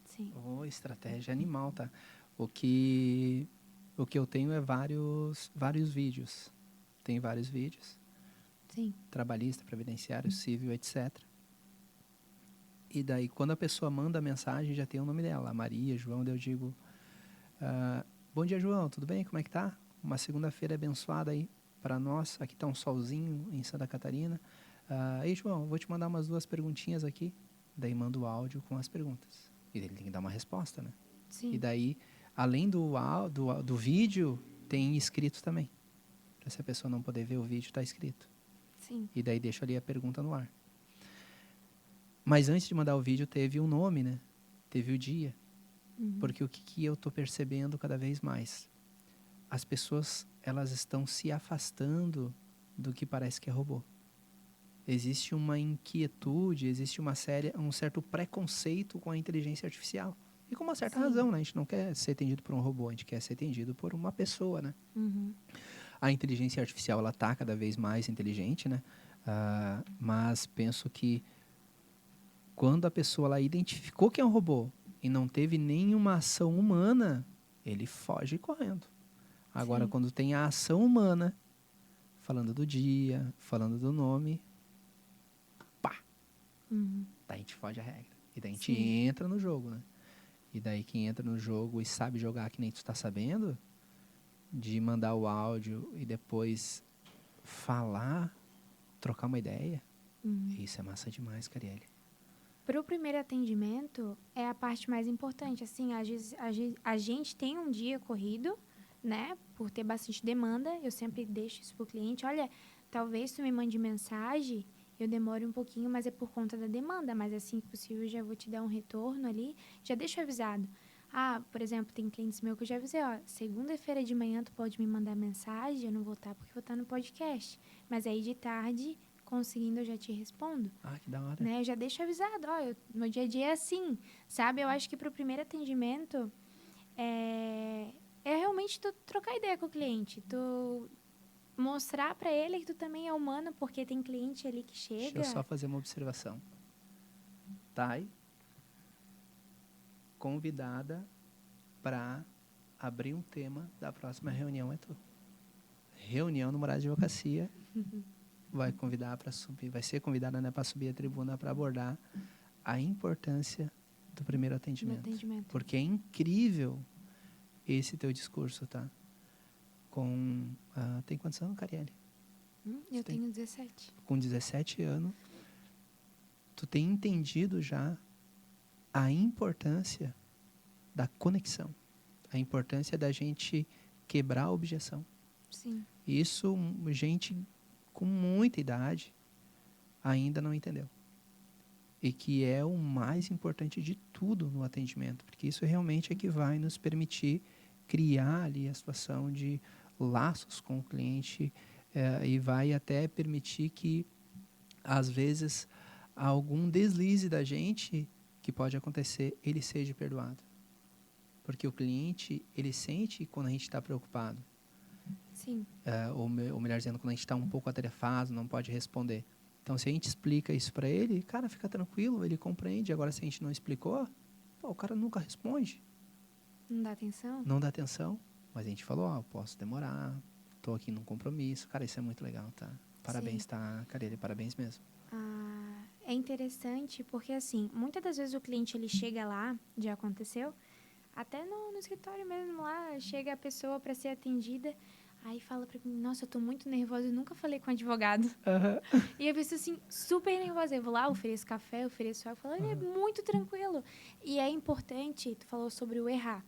Sim. Estratégia animal, tá? O que eu tenho é vários vídeos. Tem vários vídeos. Sim. Trabalhista, previdenciário, civil, etc. E daí, quando a pessoa manda a mensagem, já tem o nome dela. Maria, João, daí eu digo... bom dia, João, tudo bem? Como é que tá? Uma segunda-feira abençoada aí para nós. Aqui tá um solzinho em Santa Catarina. Ei, João, vou te mandar umas 2 perguntinhas aqui. Daí mando o áudio com as perguntas. E ele tem que dar uma resposta, né? Sim. E daí, além do vídeo, tem escrito também. Para se a pessoa não poder ver o vídeo, está escrito. Sim. E daí deixa ali a pergunta no ar. Mas antes de mandar o vídeo, teve um nome, né? Teve o dia. Uhum. Porque o que eu estou percebendo cada vez mais? As pessoas, elas estão se afastando do que parece que é robô. Existe uma inquietude, existe um certo preconceito com a inteligência artificial. E com uma certa razão, né? A gente não quer ser atendido por um robô, a gente quer ser atendido por uma pessoa, né? Uhum. A inteligência artificial, ela está cada vez mais inteligente, né? Mas penso que quando a pessoa ela identificou que é um robô e não teve nenhuma ação humana, ele foge correndo. Agora, Sim. quando tem a ação humana, falando do dia, falando do nome, pá! Uhum. Daí a gente foge a regra. E daí a gente entra no jogo, né? E daí quem entra no jogo e sabe jogar que nem tu tá sabendo, de mandar o áudio e depois falar, trocar uma ideia, isso é massa demais, Carielle. Para o primeiro atendimento, é a parte mais importante. Assim, às vezes a gente tem um dia corrido, né? Por ter bastante demanda. Eu sempre deixo isso para o cliente. Olha, talvez tu me mande mensagem, eu demore um pouquinho, mas é por conta da demanda. Mas assim que possível, eu já vou te dar um retorno ali. Já deixo avisado. Por exemplo, tem clientes meus que eu já avisei, segunda-feira de manhã tu pode me mandar mensagem, eu não vou estar porque eu vou estar no podcast. Mas aí de tarde, conseguindo, eu já te respondo. Que da hora. Né? Eu já deixo avisado, meu dia a dia é assim, sabe? Eu acho que para o primeiro atendimento é realmente tu trocar ideia com o cliente, tu mostrar para ele que tu também é humano, porque tem cliente ali que chega... Deixa eu só fazer uma observação. Thay, convidada para abrir um tema da próxima reunião é tu. Reunião no Morada de Advocacia. Vai convidar para subir, vai ser convidada, né, para subir a tribuna para abordar a importância do primeiro atendimento. Porque é incrível esse teu discurso, tá? Tem quantos anos, Carielle? Eu tenho 17. Com 17 anos, tu tem entendido já a importância da conexão, a importância da gente quebrar a objeção. Sim. Isso, gente com muita idade ainda não entendeu. E que é o mais importante de tudo no atendimento, porque isso realmente é que vai nos permitir criar ali a situação de laços com o cliente e vai até permitir que, às vezes, algum deslize da gente que pode acontecer, ele seja perdoado. Porque o cliente, ele sente quando a gente está preocupado. Sim. Ou melhor dizendo, quando a gente está um pouco atarefado, não pode responder. Então, se a gente explica isso para ele, cara, fica tranquilo, ele compreende. Agora, se a gente não explicou, o cara nunca responde. Não dá atenção? Não dá atenção, mas a gente falou, eu posso demorar, tô aqui num compromisso. Cara, isso é muito legal, tá? Parabéns, Sim. tá, Kareli? Parabéns mesmo. É interessante porque, assim, muitas das vezes o cliente, ele chega lá, já aconteceu, até no escritório mesmo lá, chega a pessoa para ser atendida, aí fala para mim, nossa, eu tô muito nervosa, eu nunca falei com advogado. E a pessoa, assim, super nervosa. Eu vou lá, ofereço café, ofereço água, eu falo, ele é muito tranquilo. E é importante, tu falou sobre o errar.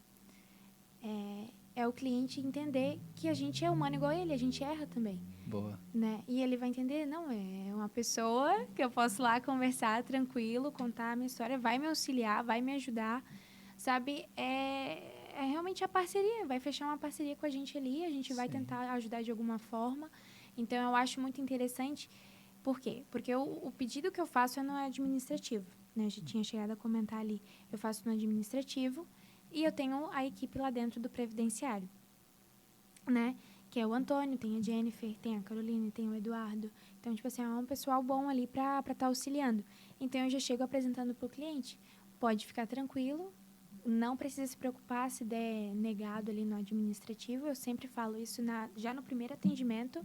É o cliente entender que a gente é humano igual ele, a gente erra também. Boa. Né? E ele vai entender, não, é uma pessoa que eu posso ir lá conversar tranquilo, contar a minha história, vai me auxiliar, vai me ajudar, sabe? É realmente a parceria, vai fechar uma parceria com a gente ali, a gente vai tentar ajudar de alguma forma. Então, eu acho muito interessante. Por quê? Porque o pedido que eu faço é no administrativo, né? Eu já tinha chegado a comentar ali. Eu faço no administrativo e eu tenho a equipe lá dentro do previdenciário, né? Que é o Antônio, tem a Jennifer, tem a Caroline, tem o Eduardo. Então, tipo assim, é um pessoal bom ali para estar auxiliando. Então, eu já chego apresentando para o cliente. Pode ficar tranquilo, não precisa se preocupar se der negado ali no administrativo. Eu sempre falo isso já no primeiro atendimento,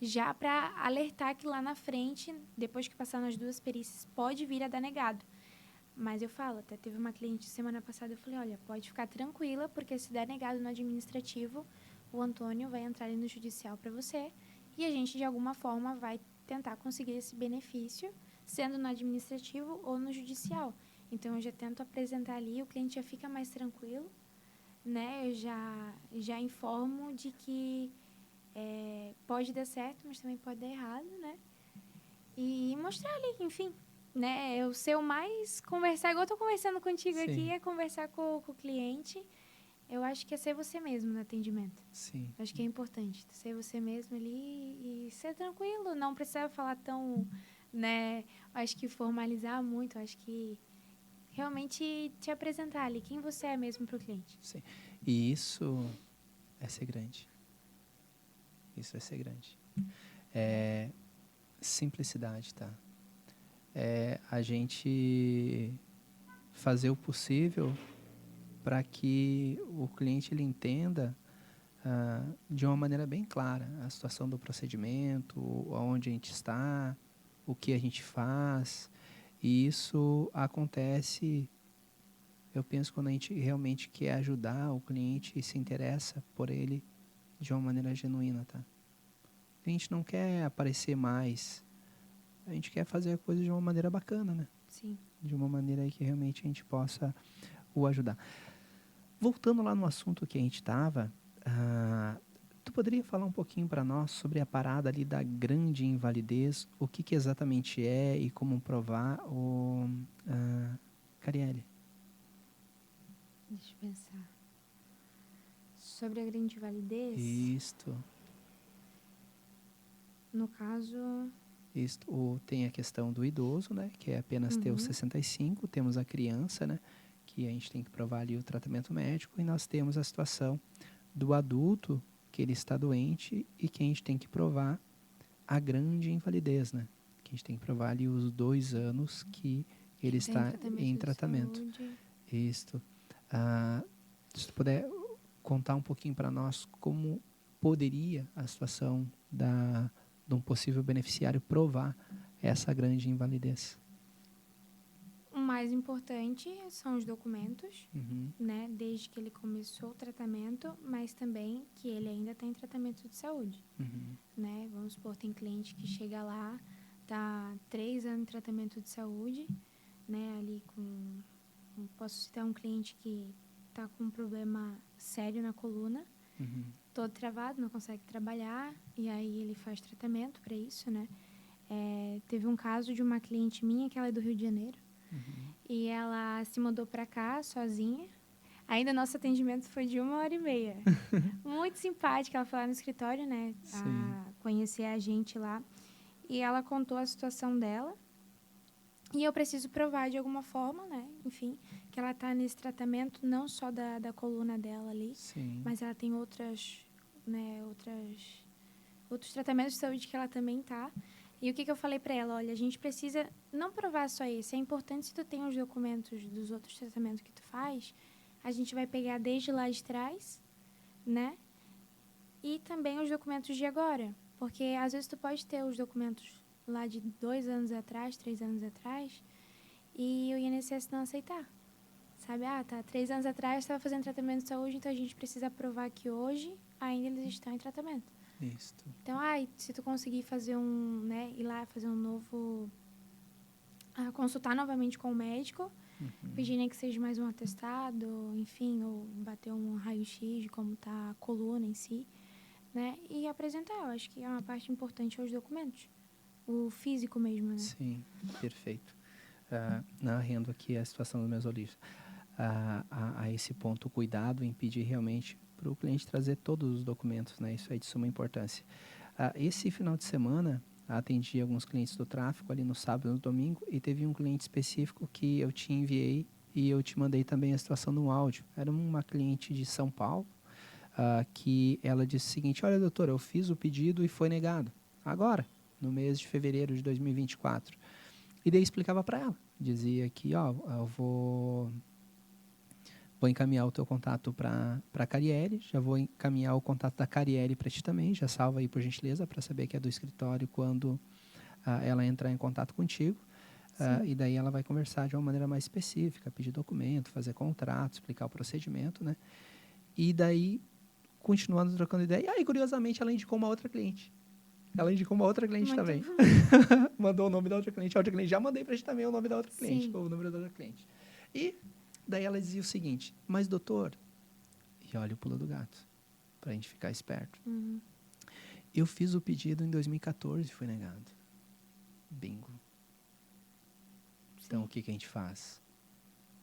já para alertar que lá na frente, depois que passar nas 2 perícias, pode vir a dar negado. Mas eu falo, até teve uma cliente semana passada, eu falei, olha, pode ficar tranquila, porque se der negado no administrativo, o Antônio vai entrar ali no judicial para você e a gente, de alguma forma, vai tentar conseguir esse benefício, sendo no administrativo ou no judicial. Então, eu já tento apresentar ali, o cliente já fica mais tranquilo, né? Eu já informo de que pode dar certo, mas também pode dar errado, né? E mostrar ali, enfim, né? Eu ser o mais conversar, igual eu tô conversando contigo aqui, é conversar com o cliente. Eu acho que é ser você mesmo no atendimento. Sim. Acho que é importante ser você mesmo ali e ser tranquilo, não precisa falar tão, né? Acho que formalizar muito, acho que realmente te apresentar ali quem você é mesmo para o cliente. Sim. E isso é ser grande. Isso é ser grande. É simplicidade, tá? É a gente fazer o possível para que o cliente ele entenda de uma maneira bem clara a situação do procedimento, onde a gente está, o que a gente faz. E isso acontece, eu penso, quando a gente realmente quer ajudar o cliente e se interessa por ele de uma maneira genuína, tá? A gente não quer aparecer mais, a gente quer fazer a coisa de uma maneira bacana, né? Sim. De uma maneira aí que realmente a gente possa o ajudar. Voltando lá no assunto que a gente estava, tu poderia falar um pouquinho para nós sobre a parada ali da grande invalidez, o que exatamente é e como provar, Carielle? Deixa eu pensar. Sobre a grande invalidez? Isto. No caso... Isto, tem a questão do idoso, né, que é apenas ter os 65, temos a criança, né, que a gente tem que provar ali o tratamento médico, e nós temos a situação do adulto, que ele está doente e que a gente tem que provar a grande invalidez, né, que a gente tem que provar ali os 2 anos que ele está em tratamento. Isto. Se tu puder contar um pouquinho para nós como poderia a situação de um possível beneficiário provar essa grande invalidez. O mais importante são os documentos, né? Desde que ele começou o tratamento, mas também que ele ainda está em tratamento de saúde, né? Vamos supor, tem cliente que chega lá, tá 3 anos em tratamento de saúde, né? Ali posso citar um cliente que tá com um problema sério na coluna, todo travado, não consegue trabalhar, e aí ele faz tratamento para isso, né? Teve um caso de uma cliente minha, que ela é do Rio de Janeiro, e ela se mudou para cá sozinha. Ainda nosso atendimento foi de 1h30. Muito simpática, ela foi lá no escritório, né? A conhecer a gente lá. E ela contou a situação dela. E eu preciso provar de alguma forma, né? Enfim, que ela está nesse tratamento não só da coluna dela ali, mas ela tem outros tratamentos de saúde que ela também tá. E o que eu falei para ela? Olha, a gente precisa não provar só isso. É importante se tu tem os documentos dos outros tratamentos que tu faz, a gente vai pegar desde lá de trás, né? E também os documentos de agora. Porque, às vezes, tu pode ter os documentos lá de 2 anos atrás, 3 anos atrás, e o INSS não aceitar. Sabe? 3 anos atrás estava fazendo tratamento de saúde, então a gente precisa provar que hoje ainda eles estão em tratamento. Isso. Então, se tu conseguir fazer ir lá fazer um novo... consultar novamente com o médico, pedir nem que seja mais um atestado, enfim, ou bater um raio-x de como está a coluna em si, né? E apresentar. Eu acho que é uma parte importante aos documentos. O físico mesmo, né? Sim, perfeito. Narrando aqui a situação dos meus olhos. A esse ponto, o cuidado em pedir realmente para o cliente trazer todos os documentos, né? Isso é de suma importância. Esse final de semana, atendi alguns clientes do tráfego ali no sábado e no domingo, e teve um cliente específico que eu te enviei e eu te mandei também a situação no áudio. Era uma cliente de São Paulo, que ela disse o seguinte: olha, doutora, eu fiz o pedido e foi negado. Agora, no mês de fevereiro de 2024. E daí explicava para ela. Dizia que, eu vou encaminhar o teu contato para a Cariele, já vou encaminhar o contato da Cariele para ti também, já salva aí por gentileza, para saber que é do escritório quando ela entrar em contato contigo. E daí ela vai conversar de uma maneira mais específica, pedir documento, fazer contrato, explicar o procedimento, né? E daí, continuando trocando ideia, e aí, curiosamente, ela indicou uma outra cliente. Muito também. Mandou o nome da outra cliente. A outra cliente, já mandei para ti também o nome da outra cliente, o número da outra cliente. E daí ela dizia o seguinte: mas doutor, e olha o pulo do gato, para a gente ficar esperto. Eu fiz o pedido em 2014 e foi negado. Bingo. Então, o que a gente faz?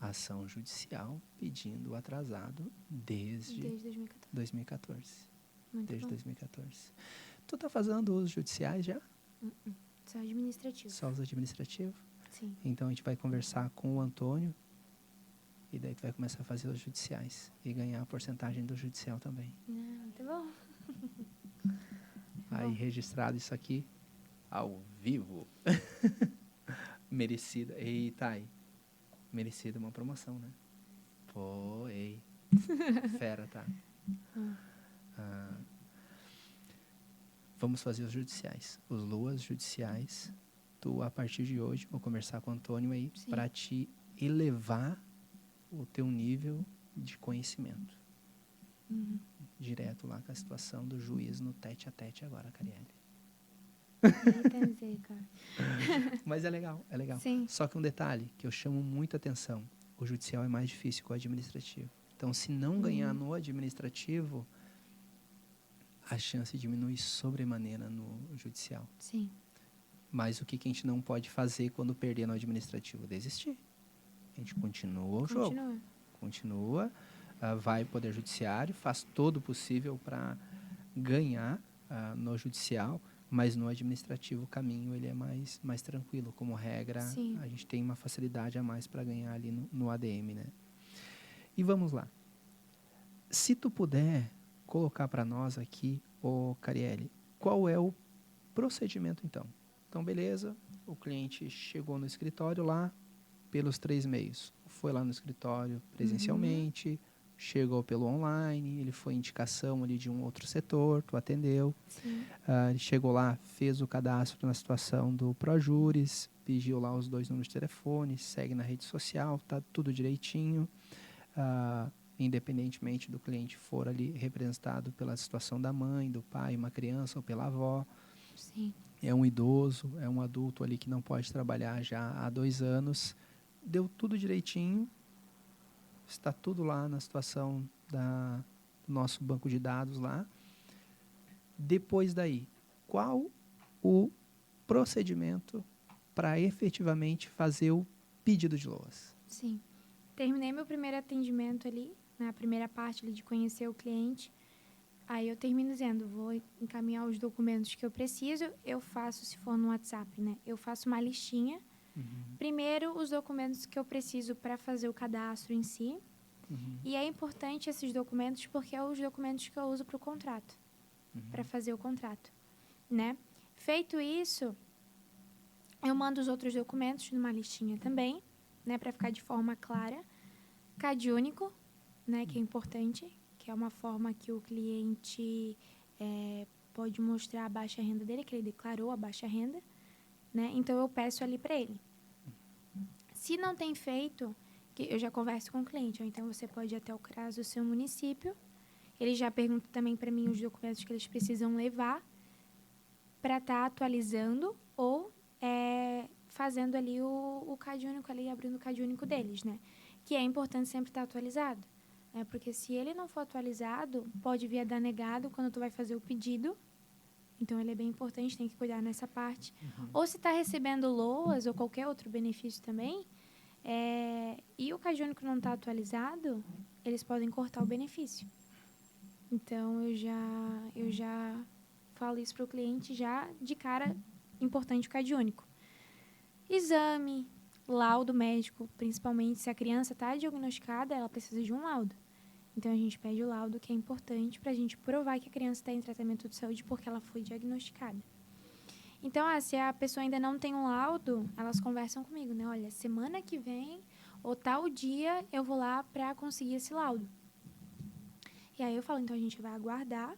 Ação judicial pedindo o atrasado desde 2014. Desde 2014. Tu tá fazendo os judiciais já? Só administrativo. Só os administrativos? Sim. Então, a gente vai conversar com o Antônio e daí tu vai começar a fazer os judiciais e ganhar a porcentagem do judicial também. Muito bom. Aí, registrado isso aqui ao vivo. Merecida. Eita, aí. Merecida uma promoção, né? Pô, ei. Fera, tá? Vamos fazer os judiciais. Os LUAs judiciais. Tu, a partir de hoje, vou conversar com o Antônio aí para te elevar o teu nível de conhecimento. Direto lá com a situação do juiz no tete-a-tete agora, Cariele. Mas é legal. Sim. Só que um detalhe que eu chamo muita atenção: o judicial é mais difícil que o administrativo. Então, se não ganhar no administrativo, a chance diminui sobremaneira no judicial. Sim. Mas o que a gente não pode fazer quando perder no administrativo? Desistir. A gente continua o jogo. Continua, vai ao Poder Judiciário, faz todo o possível para ganhar no judicial, mas no administrativo o caminho ele é mais tranquilo. Como regra, a gente tem uma facilidade a mais para ganhar ali no ADM, né? E vamos lá. Se tu puder colocar para nós aqui, Cariele, qual é o procedimento então? Então, beleza, o cliente chegou no escritório lá pelos 3 meios. Foi lá no escritório presencialmente, chegou pelo online, ele foi indicação ali de um outro setor, tu atendeu. Ele chegou lá, fez o cadastro na situação do Projuris, pediu lá os 2 números de telefone, segue na rede social, tá tudo direitinho. Independentemente do cliente for ali representado pela situação da mãe, do pai, uma criança ou pela avó. Sim. É um idoso, é um adulto ali que não pode trabalhar já há 2 anos. Deu tudo direitinho, está tudo lá na situação do nosso banco de dados lá. Depois daí, qual o procedimento para efetivamente fazer o pedido de LOAS? Sim. Terminei meu primeiro atendimento ali, na primeira parte ali de conhecer o cliente. Aí eu termino dizendo, vou encaminhar os documentos que eu preciso, eu faço, se for no WhatsApp, né? Eu faço uma listinha. Primeiro, os documentos que eu preciso para fazer o cadastro em si. E é importante esses documentos porque é os documentos que eu uso para o contrato, para fazer o contrato, né? Feito isso, eu mando os outros documentos numa listinha também, né? Para ficar de forma clara. CAD único, né, que é importante, que é uma forma que o cliente pode mostrar a baixa renda dele, que ele declarou a baixa renda, né? Então, eu peço ali para ele. Se não tem feito, que eu já converso com o cliente, ou então você pode ir até o CRAS do seu município, ele já pergunta também para mim os documentos que eles precisam levar para estar atualizando ou fazendo ali o CAD único, ali, abrindo o CAD único deles, né? Que é importante sempre estar atualizado, né? Porque se ele não for atualizado, pode vir a dar negado quando tu vai fazer o pedido. Então, ele é bem importante, tem que cuidar nessa parte. Ou se está recebendo LOAS ou qualquer outro benefício também, e o CAD único não está atualizado, eles podem cortar o benefício. Então, eu já falo isso para o cliente já de cara, importante o CAD único. Exame, laudo médico, principalmente se a criança está diagnosticada, ela precisa de um laudo. Então, a gente pede o laudo, que é importante para a gente provar que a criança está em tratamento de saúde porque ela foi diagnosticada. Então, se a pessoa ainda não tem um laudo, elas conversam comigo, né? Olha, semana que vem ou tal dia eu vou lá para conseguir esse laudo. E aí eu falo, então a gente vai aguardar,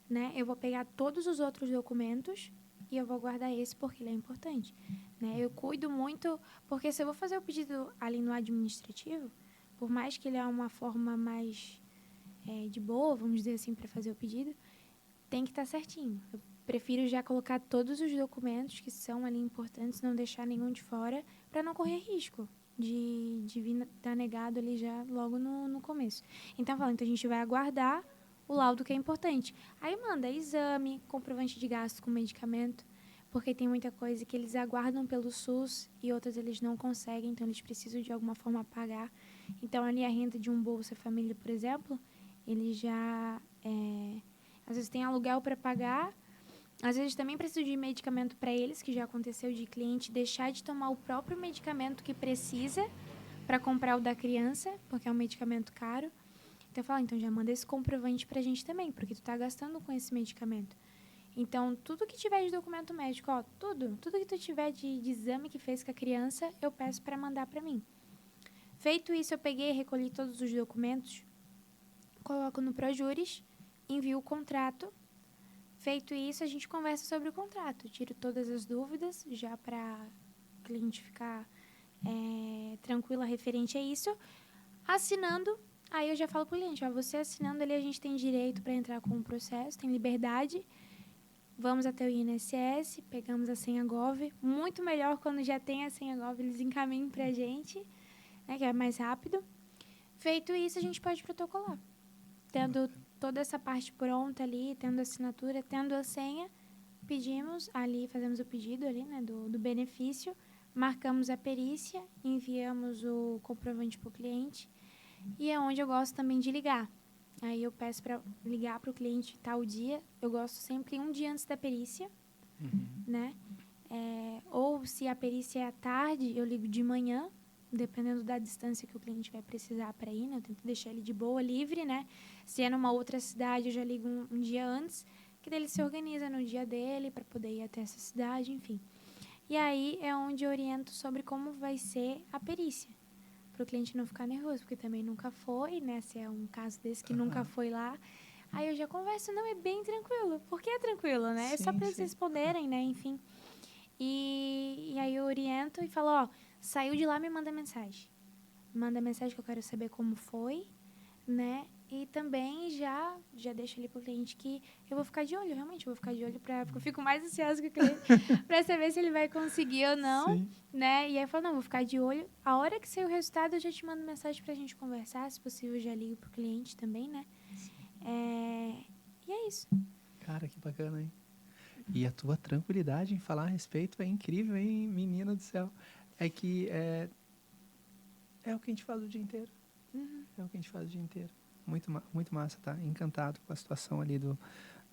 né? Eu vou pegar todos os outros documentos e eu vou guardar esse porque ele é importante, né? Eu cuido muito, porque se eu vou fazer o pedido ali no administrativo, por mais que ele é uma forma mais de boa, vamos dizer assim, para fazer o pedido, tem que estar certinho. Eu prefiro já colocar todos os documentos que são ali importantes, não deixar nenhum de fora, para não correr risco de vir estar negado ali já logo no começo. Então, a gente vai aguardar o laudo que é importante. Aí manda exame, comprovante de gasto com medicamento, porque tem muita coisa que eles aguardam pelo SUS e outras eles não conseguem, então eles precisam de alguma forma pagar. Então, ali a renda de um Bolsa Família, por exemplo, ele já, às vezes tem aluguel para pagar, às vezes também precisa de medicamento para eles, que já aconteceu de cliente deixar de tomar o próprio medicamento que precisa para comprar o da criança, porque é um medicamento caro. Então, eu falo, então já manda esse comprovante para a gente também, porque tu tá gastando com esse medicamento. Então, tudo que tiver de documento médico, tudo que tu tiver de exame que fez com a criança, eu peço para mandar para mim. Feito isso, eu peguei e recolhi todos os documentos, coloco no Projuris, envio o contrato. Feito isso, a gente conversa sobre o contrato. Tiro todas as dúvidas, já para o cliente ficar tranquila referente a isso. Assinando, aí eu já falo para o cliente, você assinando ali, a gente tem direito para entrar com o processo, tem liberdade. Vamos até o INSS, pegamos a senha Gov. Muito melhor quando já tem a senha Gov, eles encaminham para a gente, né, que é mais rápido. Feito isso, a gente pode protocolar. Tendo toda essa parte pronta ali, tendo a assinatura, tendo a senha, pedimos ali, fazemos o pedido ali, né, do benefício, marcamos a perícia, enviamos o comprovante para o cliente e é onde eu gosto também de ligar. Aí eu peço para ligar para o cliente tal dia, eu gosto sempre um dia antes da perícia, né? Ou se a perícia é à tarde, eu ligo de manhã, dependendo da distância que o cliente vai precisar para ir, né? Eu tento deixar ele de boa, livre, né? Se é numa outra cidade, eu já ligo um dia antes, que daí ele se organiza no dia dele para poder ir até essa cidade, enfim. E aí é onde eu oriento sobre como vai ser a perícia, para o cliente não ficar nervoso, porque também nunca foi, né? Se é um caso desse que nunca foi lá. Aí eu já converso, não, é bem tranquilo. Por que é tranquilo, né? É só para eles responderem, né? Enfim. E aí eu oriento e falo, saiu de lá, me manda mensagem. Manda mensagem que eu quero saber como foi, né? E também já deixo ali pro cliente que eu vou ficar de olho, realmente. Eu vou ficar de olho porque eu fico mais ansiosa que o cliente para saber se ele vai conseguir ou não, né? E aí eu falo, não, vou ficar de olho. A hora que sair o resultado, eu já te mando mensagem pra gente conversar. Se possível, eu já ligo pro cliente também, né? E é isso. Cara, que bacana, hein? E a tua tranquilidade em falar a respeito é incrível, hein, menina do céu. É que é o que a gente faz o dia inteiro. É o que a gente faz o dia inteiro. Muito massa, tá? Encantado com a situação ali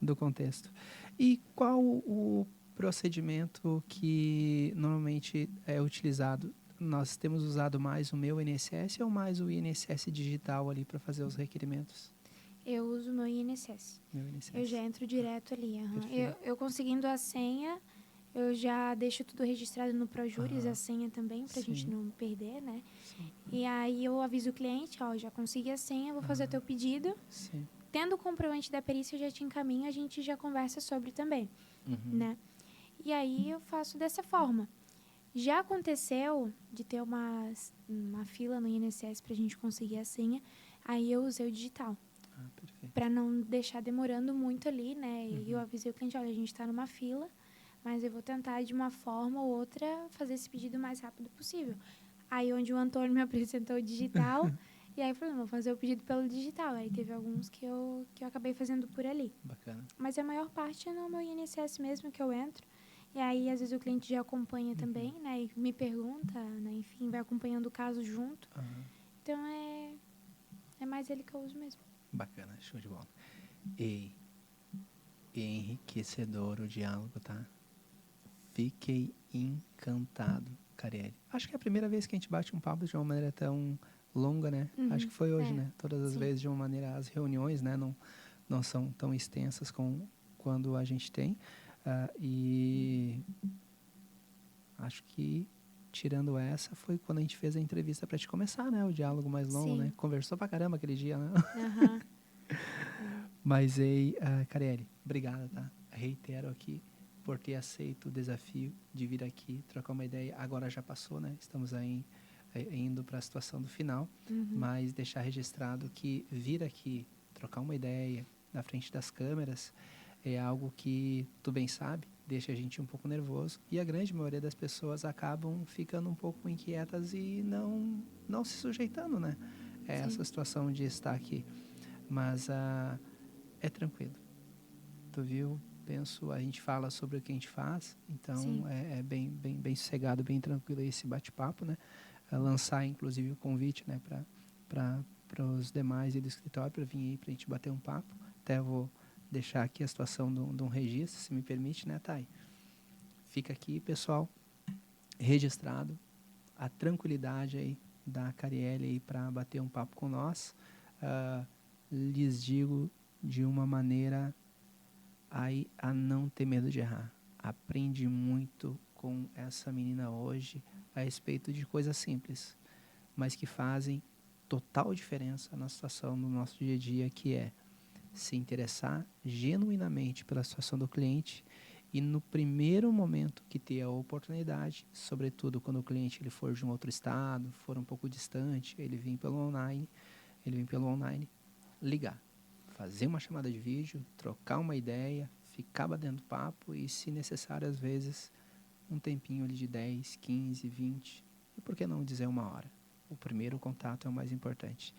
do contexto. E qual o procedimento que normalmente é utilizado? Nós temos usado mais o meu INSS ou mais o INSS digital ali para fazer os requerimentos? Eu uso o meu INSS. Eu já entro direto ali. Eu conseguindo a senha, Eu já deixo tudo registrado no ProJuris, a senha também, pra gente não perder, né? Sim. E aí eu aviso o cliente, ó, já consegui a senha, vou fazer o teu pedido. Sim. Tendo o comprovante da perícia, eu já te encaminho, a gente já conversa sobre também, né? E aí eu faço dessa forma. Já aconteceu de ter uma fila no INSS pra gente conseguir a senha, aí eu usei o digital. Perfeito. Pra não deixar demorando muito ali, né? E eu avisei o cliente, olha, a gente tá numa fila, mas eu vou tentar, de uma forma ou outra, fazer esse pedido o mais rápido possível. Aí, onde o Antônio me apresentou o digital, e aí eu falei, vou fazer o pedido pelo digital. Aí, teve alguns que eu acabei fazendo por ali. Bacana. Mas a maior parte é no meu INSS mesmo que eu entro. E aí, às vezes, o cliente já acompanha também, né? E me pergunta, né? Enfim, vai acompanhando o caso junto. Então, é mais ele que eu uso mesmo. Bacana, show de bola. E enriquecedor o diálogo, tá? Fiquei encantado, Carielle. Acho que é a primeira vez que a gente bate um papo de uma maneira tão longa, né? Acho que foi hoje, né? Todas as vezes, de uma maneira, as reuniões, né? Não são tão extensas como quando a gente tem. E acho que, tirando essa, foi quando a gente fez a entrevista para te começar, né? O diálogo mais longo, né? Conversou pra caramba aquele dia, né? Mas, Carielle, obrigada, tá? Reitero aqui por ter aceito o desafio de vir aqui, trocar uma ideia. Agora já passou, né? Estamos aí indo para a situação do final, mas deixar registrado que vir aqui, trocar uma ideia na frente das câmeras é algo que, tu bem sabe, deixa a gente um pouco nervoso, e a grande maioria das pessoas acabam ficando um pouco inquietas e não se sujeitando, né? É essa situação de estar aqui. Mas é tranquilo. Tu viu? Penso, a gente fala sobre o que a gente faz, então é bem sossegado, bem tranquilo esse bate-papo, né? Lançar, inclusive, o convite, né, para os demais e do escritório para vir aí para a gente bater um papo. Até vou deixar aqui a situação de um registro, se me permite, né, Thay? Fica aqui, pessoal, registrado a tranquilidade aí da Carielle aí para bater um papo com nós. Lhes digo de uma maneira aí a não ter medo de errar. Aprendi muito com essa menina hoje a respeito de coisas simples, mas que fazem total diferença na situação do nosso dia a dia, que é se interessar genuinamente pela situação do cliente e no primeiro momento que ter a oportunidade, sobretudo quando o cliente ele for de um outro estado, for um pouco distante, ele vem pelo online, ligar, fazer uma chamada de vídeo, trocar uma ideia, ficar batendo papo e, se necessário, às vezes, um tempinho ali de 10, 15, 20, e por que não dizer 1 hora? O primeiro contato é o mais importante.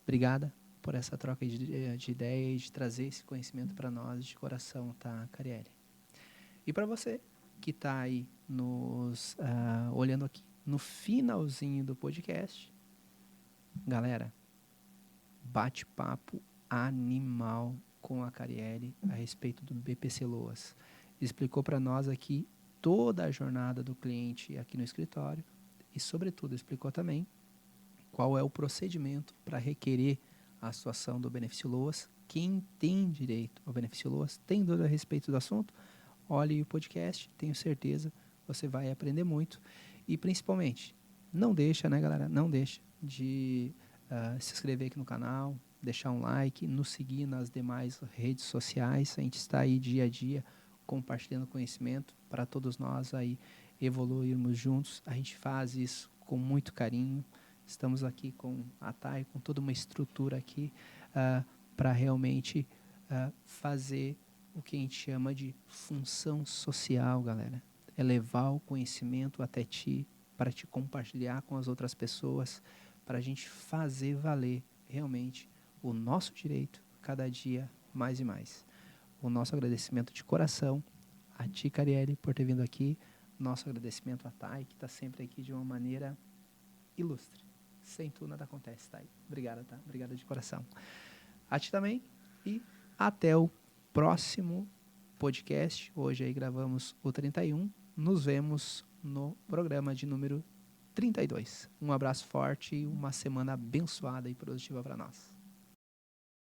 Obrigada por essa troca de ideia e de trazer esse conhecimento para nós de coração, tá, Carielle? E para você que está aí nos olhando aqui no finalzinho do podcast, galera, bate-papo animal com a Carielle a respeito do BPC Loas. Explicou para nós aqui toda a jornada do cliente aqui no escritório e, sobretudo, explicou também qual é o procedimento para requerer a situação do benefício Loas. Quem tem direito ao benefício Loas, tem dúvida a respeito do assunto, olhe o podcast, tenho certeza você vai aprender muito. E, principalmente, não deixa, né, galera? Não deixa de se inscrever aqui no canal, deixar um like, nos seguir nas demais redes sociais. A gente está aí dia a dia compartilhando conhecimento para todos nós aí evoluirmos juntos. A gente faz isso com muito carinho. Estamos aqui com a Thay, com toda uma estrutura aqui para realmente fazer o que a gente chama de função social, galera. É levar o conhecimento até ti, para te compartilhar com as outras pessoas, para a gente fazer valer realmente o nosso direito cada dia mais e mais. O nosso agradecimento de coração a ti, Carielle, por ter vindo aqui. Nosso agradecimento a Thay, que está sempre aqui de uma maneira ilustre. Sem tu nada acontece, Thay. Obrigada, tá? Obrigada de coração. A ti também e até o próximo podcast. Hoje aí gravamos o 31. Nos vemos no programa de número 32. Um abraço forte e uma semana abençoada e produtiva para nós.